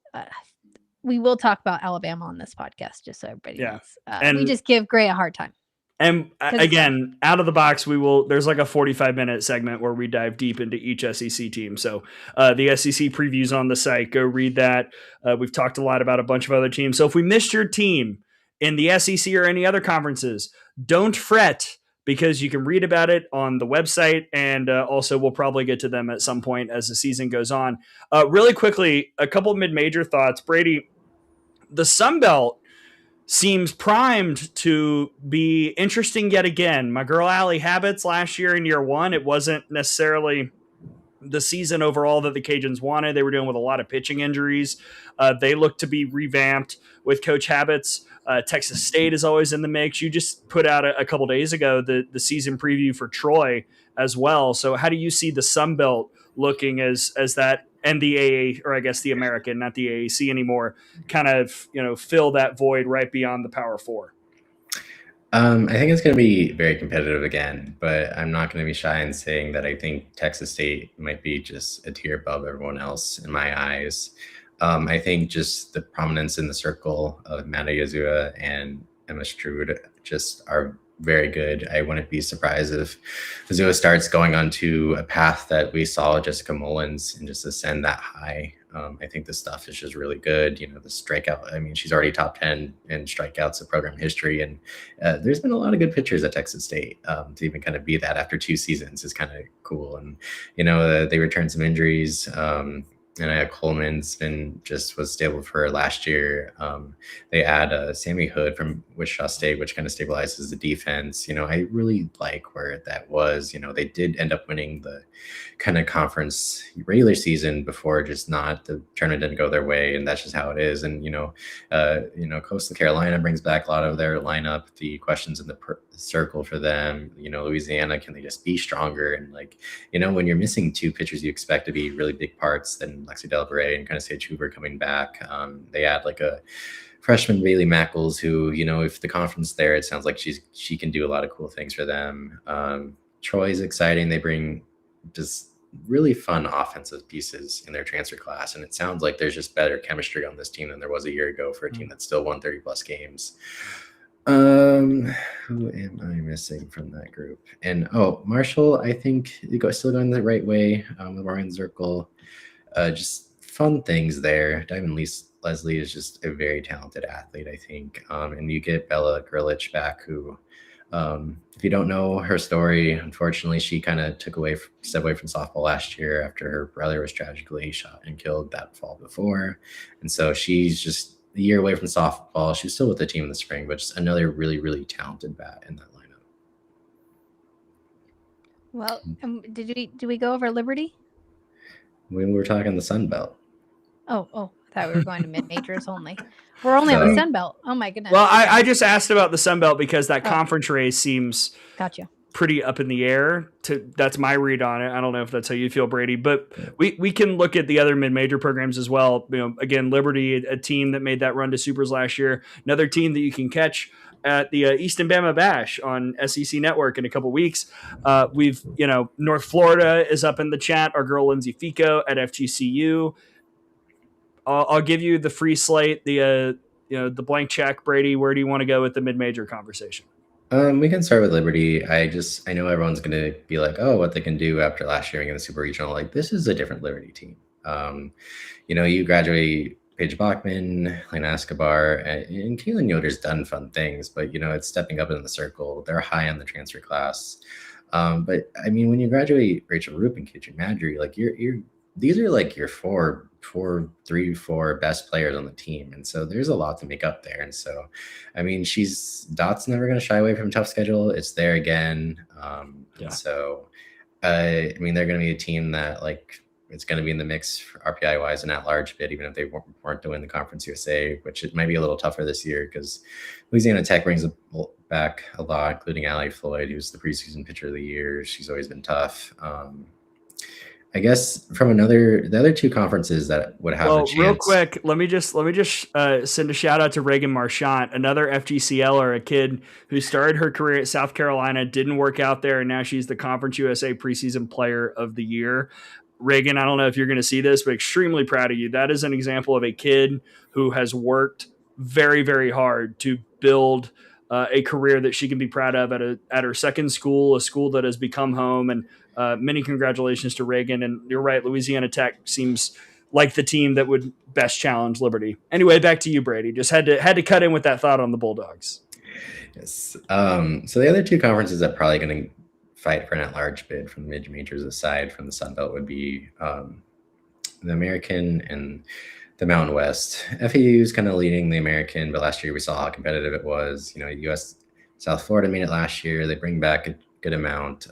we will talk about Alabama on this podcast, just so everybody knows. And we just give Gray a hard time. And again, out of the box, there's like a 45-minute segment where we dive deep into each SEC team. So the SEC previews on the site, go read that. We've talked a lot about a bunch of other teams. So if we missed your team in the SEC or any other conferences, don't fret, because you can read about it on the website. And also we'll probably get to them at some point as the season goes on. Really quickly, a couple of mid-major thoughts. Brady, the Sun Belt seems primed to be interesting yet again. My girl Allie Habits last year in year 1, it wasn't necessarily the season overall that the Cajuns wanted. They were dealing with a lot of pitching injuries. They look to be revamped with Coach Habits. Texas State is always in the mix. You just put out a couple days ago the season preview for Troy as well. So how do you see the Sun Belt looking as that, and the AA, or I guess the American, not the AAC anymore, kind of, fill that void right beyond the Power 4? I think it's going to be very competitive again, but I'm not going to be shy in saying that I think Texas State might be just a tier above everyone else in my eyes. I think just the prominence in the circle of Mata Yazua and Emma Stroud just are very good. I wouldn't be surprised if Yazua starts going onto a path that we saw Jessica Mullins and just ascend that high. I think the stuff is just really good. The strikeout, I mean, she's already top 10 in strikeouts of program history. And there's been a lot of good pitchers at Texas State. To even kind of be that after 2 seasons is kind of cool. And, they returned some injuries. And Coleman's was stable for her last year. They add Sammy Hood from Wichita State, which kind of stabilizes the defense. I really like where that was. They did end up winning the kind of conference regular season before, just not the tournament didn't go their way, and that's just how it is. And Coastal Carolina brings back a lot of their lineup. The questions in the circle for them. Louisiana, can they just be stronger? And when you're missing 2 pitchers you expect to be really big parts, then Lexi Delbray and kind of Sage Hoover coming back. They add like a freshman Bailey Mackles, who, if the confidence there, it sounds like she can do a lot of cool things for them. Troy's exciting. They bring just really fun offensive pieces in their transfer class, and it sounds like there's just better chemistry on this team than there was a year ago for a team that still won 30+ games. Who am I missing from that group? And Marshall, I think still going the right way with Ryan Zirkle. just fun things there. Diamond Leslie is just a very talented athlete, I think. And you get Bella Grillich back, who, if you don't know her story, unfortunately, she kind of stepped away from softball last year after her brother was tragically shot and killed that fall before. And so she's just a year away from softball. She was still with the team in the spring, but just another really, really talented bat in that lineup. Well, did we go over Liberty? We were talking the Sun Belt. Oh, I thought we were going to mid-majors only. We're only on the Sun Belt. Oh my goodness. Well, I just asked about the Sun Belt because that conference race seems pretty up in the air. That's my read on it. I don't know if that's how you feel, Brady, but we can look at the other mid-major programs as well. Again, Liberty, a team that made that run to Supers last year, another team that you can catch at the Easton Bama Bash on SEC Network in a couple weeks. We've, North Florida is up in the chat. Our girl Lindsay Fico at FGCU. I'll give you the free slate, the blank check, Brady. Where do you want to go with the mid-major conversation? We can start with Liberty. I know everyone's going to be like, oh, what they can do after last year in the Super Regional. Like, this is a different Liberty team. You graduate Paige Bachman, Lena Escobar, and Kaylin Yoder's done fun things, but, it's stepping up in the circle. They're high on the transfer class. But, I mean, when you graduate Rachel Roop and Kitchen Madry, like, these are like your four best players on the team. And so there's a lot to make up there. And so, I mean, Dot's never going to shy away from a tough schedule. It's there again. So, I mean, they're going to be a team that it's going to be in the mix for RPI wise and at large bid, even if they weren't doing the Conference USA, which it might be a little tougher this year because Louisiana Tech brings back a lot, including Allie Floyd, who's the preseason pitcher of the year. She's always been tough. I guess from the other two conferences that would have a chance. Real quick, let me just send a shout out to Reagan Marchant, another FGCLer, a kid who started her career at South Carolina, didn't work out there, and now she's the Conference USA preseason player of the year. Reagan, I don't know if you're going to see this, but extremely proud of you. That is an example of a kid who has worked very, very hard to build a career that she can be proud of at her second school, a school that has become home. And many congratulations to Reagan. And you're right, Louisiana Tech seems like the team that would best challenge Liberty. Anyway, back to you, Brady. Just had to cut in with that thought on the Bulldogs. Yes. So the other two conferences that probably going to fight for an at-large bid from the mid-majors aside from the Sun Belt would be the American and the Mountain West. FAU is kind of leading the American, but last year we saw how competitive it was. US South Florida made it last year. They bring back a good amount.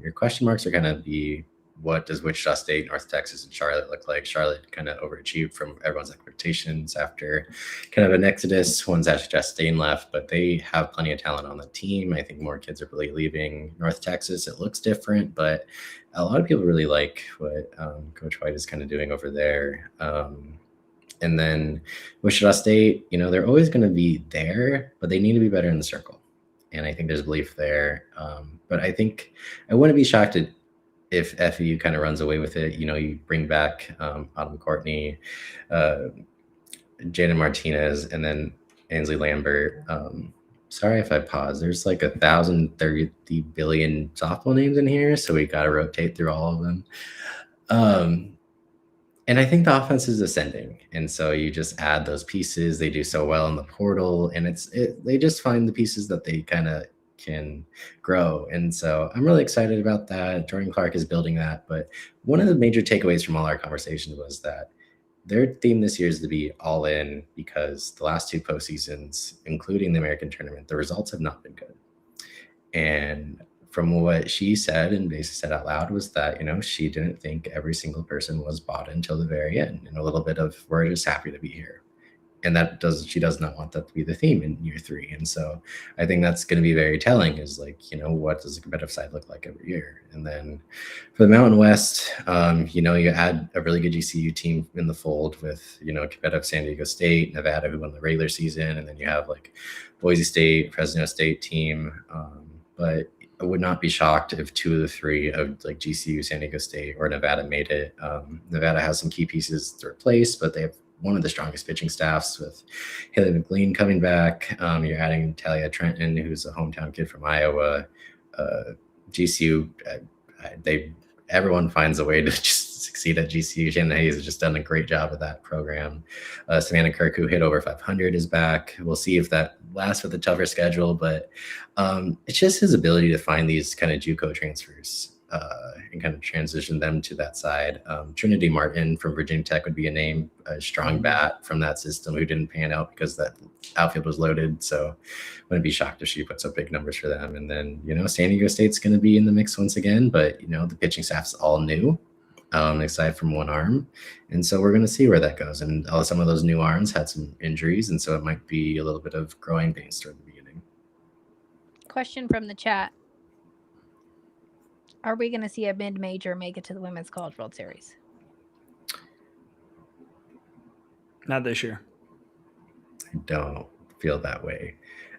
Your question marks are going to be, what does Wichita State, North Texas, and Charlotte look like? Charlotte kind of overachieved from everyone's expectations after kind of an exodus once Chastain left, but they have plenty of talent on the team. I think more kids are really leaving. North Texas, it looks different, but a lot of people really like what Coach White is kind of doing over there. And then Wichita State, they're always going to be there, but they need to be better in the circle. And I think there's belief there. But I think I wouldn't be shocked if FAU kind of runs away with it. You bring back Autumn Courtney, Jaden Martinez, and then Ainsley Lambert. Sorry if I pause. There's like 1,030 billion softball names in here, so we got to rotate through all of them. And I think the offense is ascending. And so you just add those pieces. They do so well in the portal, and they just find the pieces that they kind of can grow. And so I'm really excited about that. Jordan Clark is building that. But one of the major takeaways from all our conversations was that their theme this year is to be all in, because the last two postseasons, including the American tournament, the results have not been good. And from what she said and basically said out loud was that, she didn't think every single person was bought until the very end, and a little bit of, we're just happy to be here. And she does not want that to be the theme in year 3. And so I think that's going to be very telling, is what does the competitive side look like every year? And then for the Mountain West, you add a really good GCU team in the fold with, competitive San Diego State, Nevada, who won the regular season. And then you have Boise State, Fresno State team. But I would not be shocked if 2 of the 3 of GCU, San Diego State, or Nevada made it. Nevada has some key pieces to replace, but they have one of the strongest pitching staffs with Haley McLean coming back. You're adding Talia Trenton, who's a hometown kid from Iowa. GCU, everyone finds a way to just succeed at GCU. Shannon Hayes has just done a great job with that program. Savannah Kirk, who hit over 500, is back. We'll see if that lasts with a tougher schedule, but it's just his ability to find these kind of JUCO transfers and kind of transition them to that side. Trinity Martin from Virginia Tech would be a name, a strong bat from that system who didn't pan out because that outfield was loaded. So wouldn't be shocked if she puts up big numbers for them. And then, San Diego State's going to be in the mix once again, but, the pitching staff's all new, aside from one arm. And so we're going to see where that goes. And some of those new arms had some injuries. And so it might be a little bit of growing pains toward the beginning. Question from the chat. Are we going to see a mid-major make it to the Women's College World Series? Not this year. I don't feel that way.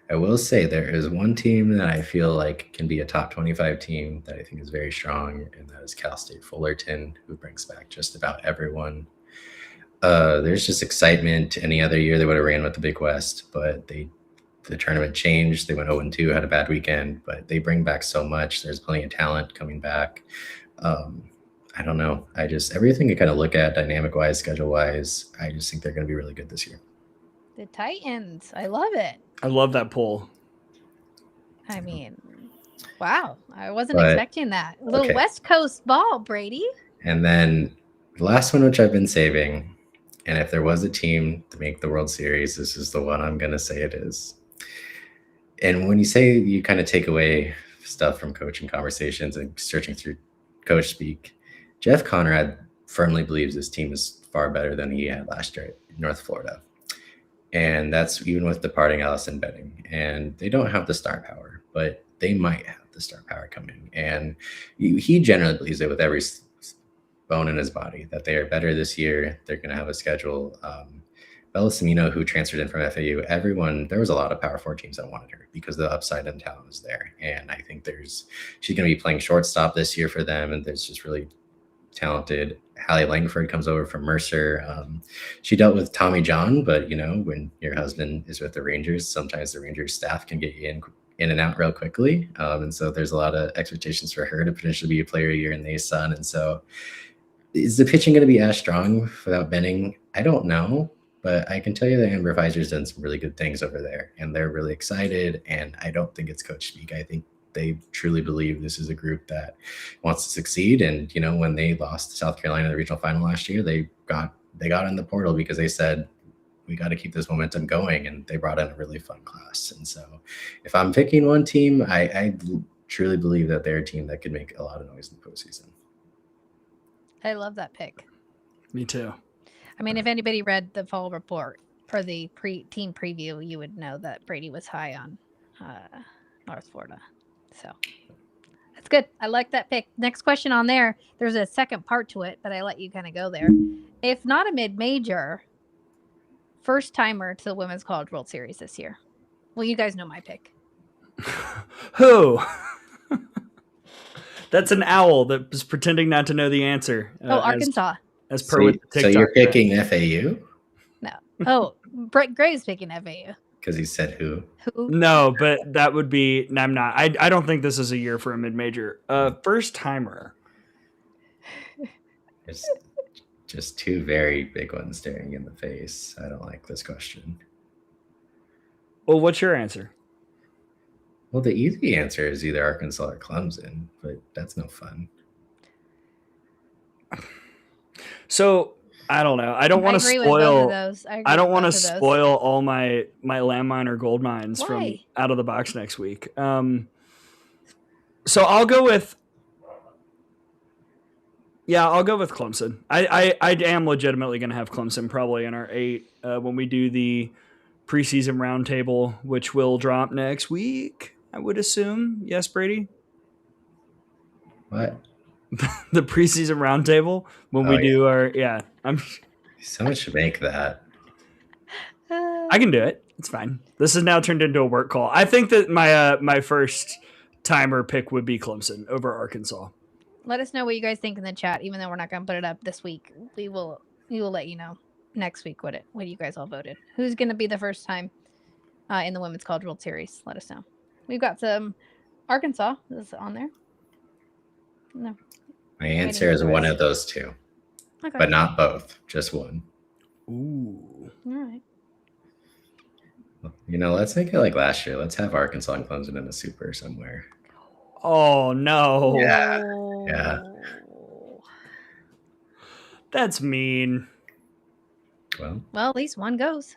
I will say there is one team that I feel like can be a top 25 team that I think is very strong, and that is Cal State Fullerton, who brings back just about everyone. There's just excitement. Any other year they would have ran with the Big West, but the tournament changed. They went 0-2, had a bad weekend, but they bring back so much. There's plenty of talent coming back. I don't know. Everything you kind of look at dynamic-wise, schedule-wise, I just think they're going to be really good this year. The Titans. I love it. I love that poll. I mean, wow. I wasn't expecting that. A little West Coast ball, Brady. And then the last one, which I've been saving, and if there was a team to make the World Series, this is the one I'm going to say it is. And when you say you kind of take away stuff from coaching conversations and searching through coach speak, Jeff Conrad firmly believes this team is far better than he had last year in North Florida. And that's even with departing Allison Benning. And they don't have the star power, but they might have the star power coming. And he generally believes it with every bone in his body that they are better this year. They're going to have a schedule. Bella Semino, who transferred in from FAU, there was a lot of Power 4 teams that wanted her because the upside and talent was there. And I think she's going to be playing shortstop this year for them. And there's just really talented. Hallie Langford comes over from Mercer. She dealt with Tommy John, but when your husband is with the Rangers, sometimes the Rangers staff can get you in and out real quickly. And so there's a lot of expectations for her to potentially be a player a year in the ASUN. And so is the pitching going to be as strong without Benning? I don't know. But I can tell you that Amber Pfizer's done some really good things over there, and they're really excited. And I don't think it's coach speak. I think they truly believe this is a group that wants to succeed. And, when they lost to South Carolina in the regional final last year, they got in the portal because they said, we got to keep this momentum going. And they brought in a really fun class. And so if I'm picking one team, I truly believe that they're a team that could make a lot of noise in the postseason. I love that pick. Me too. I mean, if anybody read the fall report or the team preview, you would know that Brady was high on North Florida. So that's good. I like that pick. Next question on there. There's a second part to it, but I let you kind of go there. If not a mid-major, first timer to the Women's College World Series this year. Well, you guys know my pick. Who? That's an owl that was pretending not to know the answer. Arkansas. As per with the TikTok. So you're picking FAU? No. Oh, Brett Gray's picking FAU. Because he said who? No, but that would be. No, I'm not. I don't think this is a year for a mid-major. First timer. There's just two very big ones staring in the face. I don't like this question. Well, what's your answer? Well, the easy answer is either Arkansas or Clemson, but that's no fun. So I don't know. I don't want to spoil. I don't want to spoil all my landmine or gold mines from out of the box next week. So I'll go with. Yeah, I'll go with Clemson. I am legitimately going to have Clemson probably in our 8 when we do the preseason roundtable, which will drop next week. I would assume. Yes, Brady. What? The preseason roundtable when we do our so much to make that. I can do it. It's fine. This has now turned into a work call. I think that my first timer pick would be Clemson over Arkansas. Let us know what you guys think in the chat. Even though we're not going to put it up this week, we will let you know next week what you guys all voted. Who's going to be the first time in the Women's College World Series? Let us know. We've got some Arkansas is on there. No. My answer is one of those two. Okay. but not both, just one. Ooh. All right. Let's make it like last year. Let's have Arkansas and Clemson in a super somewhere. Oh no. Yeah. That's mean. Well, at least one goes.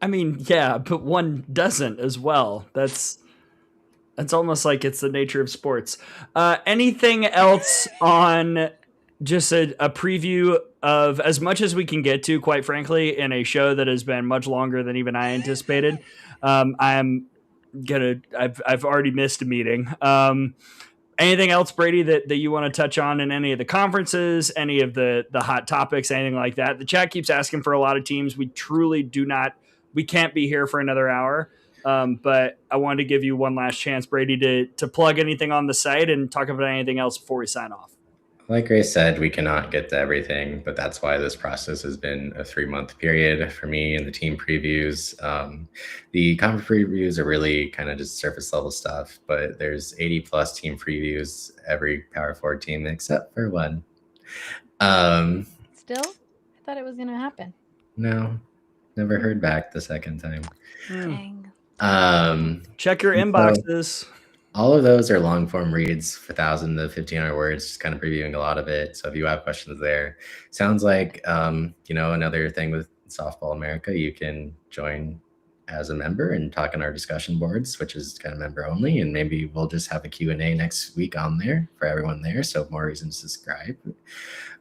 I mean, yeah, but one doesn't as well. That's almost like it's the nature of sports. Anything else on just a preview of as much as we can get to, quite frankly, in a show that has been much longer than even I anticipated. I've already missed a meeting. Anything else, Brady, that you want to touch on in any of the conferences, any of the hot topics, anything like that? The chat keeps asking for a lot of teams. We truly we can't be here for another hour. But I wanted to give you one last chance, Brady, to plug anything on the site and talk about anything else before we sign off. Like Grace said, we cannot get to everything, but that's why this process has been a 3-month period for me and the team previews. The conference previews are really kind of just surface level stuff, but there's 80 plus team previews every Power 4 team except for one. Still? I thought it was going to happen. No, never heard back the second time. Dang. Check your inboxes. All of those are long form reads for 1,000 to 1,500 words, just kind of previewing a lot of it. So if you have questions there, sounds like, another thing with Softball America, you can join as a member and talk in our discussion boards, which is kind of member only. And maybe we'll just have a Q&A next week on there for everyone there. So more reasons to subscribe.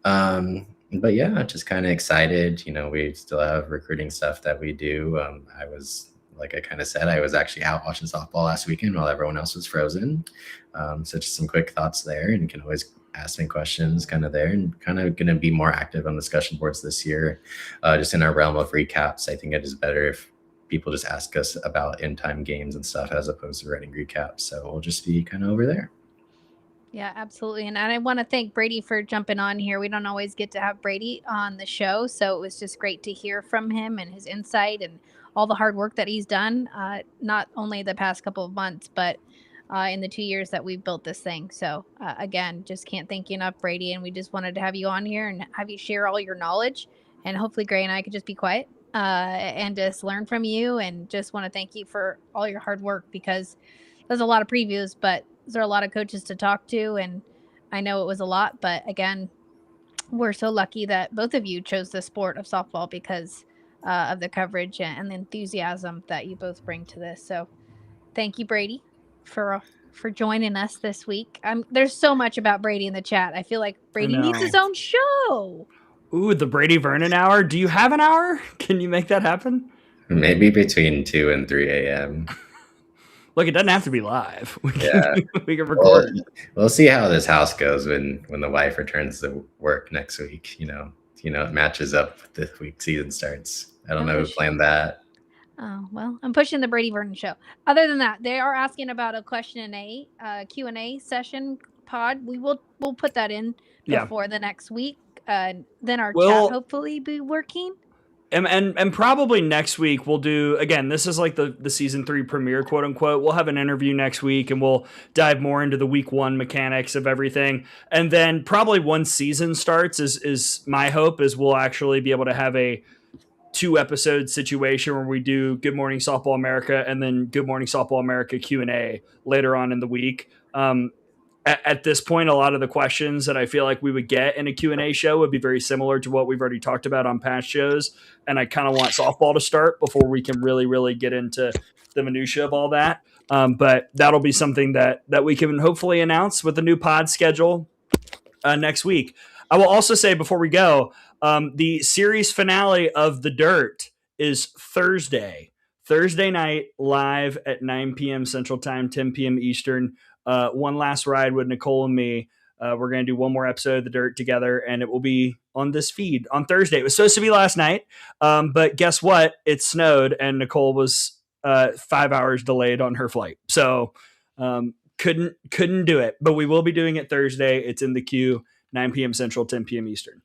But yeah, just kind of excited. We still have recruiting stuff that we do. Like I kind of said, I was actually out watching softball last weekend while everyone else was frozen. So just some quick thoughts there, and you can always ask me questions kind of there, and kind of going to be more active on discussion boards this year. Just in our realm of recaps, I think it is better if people just ask us about in-time games and stuff as opposed to writing recaps. So we'll just be kind of over there. Yeah, absolutely. And I want to thank Brady for jumping on here. We don't always get to have Brady on the show, so it was just great to hear from him and his insight and all the hard work that he's done, not only the past couple of months, but in the 2 years that we've built this thing. So again, just can't thank you enough, Brady. And we just wanted to have you on here and have you share all your knowledge. And hopefully Gray and I could just be quiet and just learn from you. And just want to thank you for all your hard work, because there's a lot of previews, but there are a lot of coaches to talk to. And I know it was a lot, but again, we're so lucky that both of you chose the sport of softball because of the coverage and the enthusiasm that you both bring to this. So thank you, Brady, for joining us this week. There's so much about Brady in the chat. I feel like Brady needs his own show. Ooh, the Brady Vernon hour. Do you have an hour? Can you make that happen? Maybe between 2 and 3 a.m. Look, it doesn't have to be live. We can record. Well, we'll see how this house goes when the wife returns to work next week. It matches up with the week season starts. I don't know who planned that. Oh, well, I'm pushing the Brady Vernon show. Other than that, they are asking about a Q&A session pod. We'll put that in before the next week. Then our chat hopefully be working. And probably next week we'll do, again, this is like the season 3 premiere, quote unquote. We'll have an interview next week and we'll dive more into the week 1 mechanics of everything. And then probably once season starts is my hope is we'll actually be able to have a 2-episode situation where we do Good Morning Softball America and then Good Morning Softball America Q&A later on in the week. At this point, a lot of the questions that I feel like we would get in a Q&A show would be very similar to what we've already talked about on past shows. And I kind of want softball to start before we can really, really get into the minutia of all that. But that'll be something that we can hopefully announce with the new pod schedule next week. I will also say before we go, the series finale of The Dirt is Thursday night, live at 9 p.m. Central Time, 10 p.m. Eastern. One last ride with Nicole and me. We're going to do one more episode of The Dirt together, and it will be on this feed on Thursday. It was supposed to be last night, but guess what? It snowed, and Nicole was 5 hours delayed on her flight. So couldn't do it, but we will be doing it Thursday. It's in the queue, 9 p.m. Central, 10 p.m. Eastern.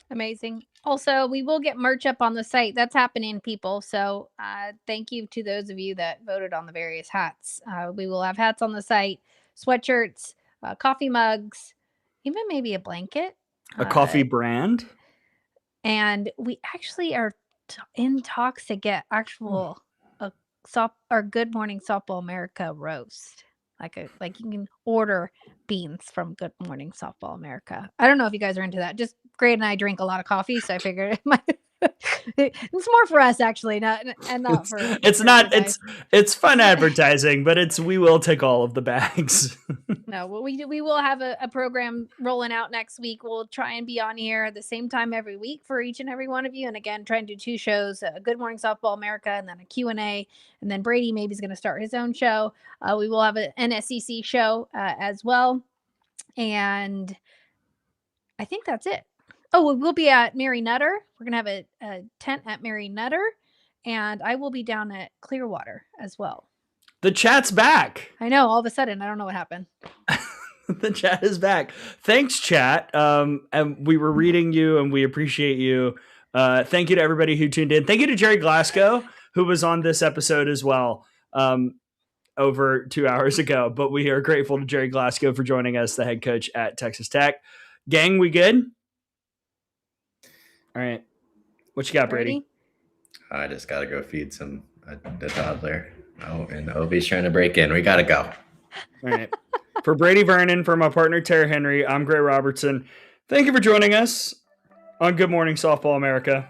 Amazing. Also, we will get merch up on the site. That's happening, people. So thank you to those of you that voted on the various hats. We will have hats on the site, sweatshirts, coffee mugs, even maybe a blanket. A coffee brand? And we actually are in talks to get actual Good Morning Softball America roast. Like you can order beans from Good Morning Softball America. I don't know if you guys are into that. Just Gray and I drink a lot of coffee, so I figured it might. It's more for us actually, not for. It's fun advertising, but we will take all of the bags. No, we will have a program rolling out next week. We'll try and be on here at the same time every week for each and every one of you. And again, try and do 2 shows: Good Morning Softball America, and then a Q&A. And then Brady maybe is going to start his own show. We will have an SEC show as well, and I think that's it. Oh, we'll be at Mary Nutter. We're going to have a tent at Mary Nutter, and I will be down at Clearwater as well. The chat's back. I know. All of a sudden, I don't know what happened. The chat is back. Thanks, chat. And we were reading you, and we appreciate you. Thank you to everybody who tuned in. Thank you to Gerry Glasco, who was on this episode as well over 2 hours ago. But we are grateful to Gerry Glasco for joining us, the head coach at Texas Tech. Gang, we good? All right. What you got, Brady? I just got to go feed the toddler. Oh, and Obi's trying to break in. We got to go. All right. For Brady Vernon, for my partner, Tara Henry, I'm Gray Robertson. Thank you for joining us on Good Morning Softball America.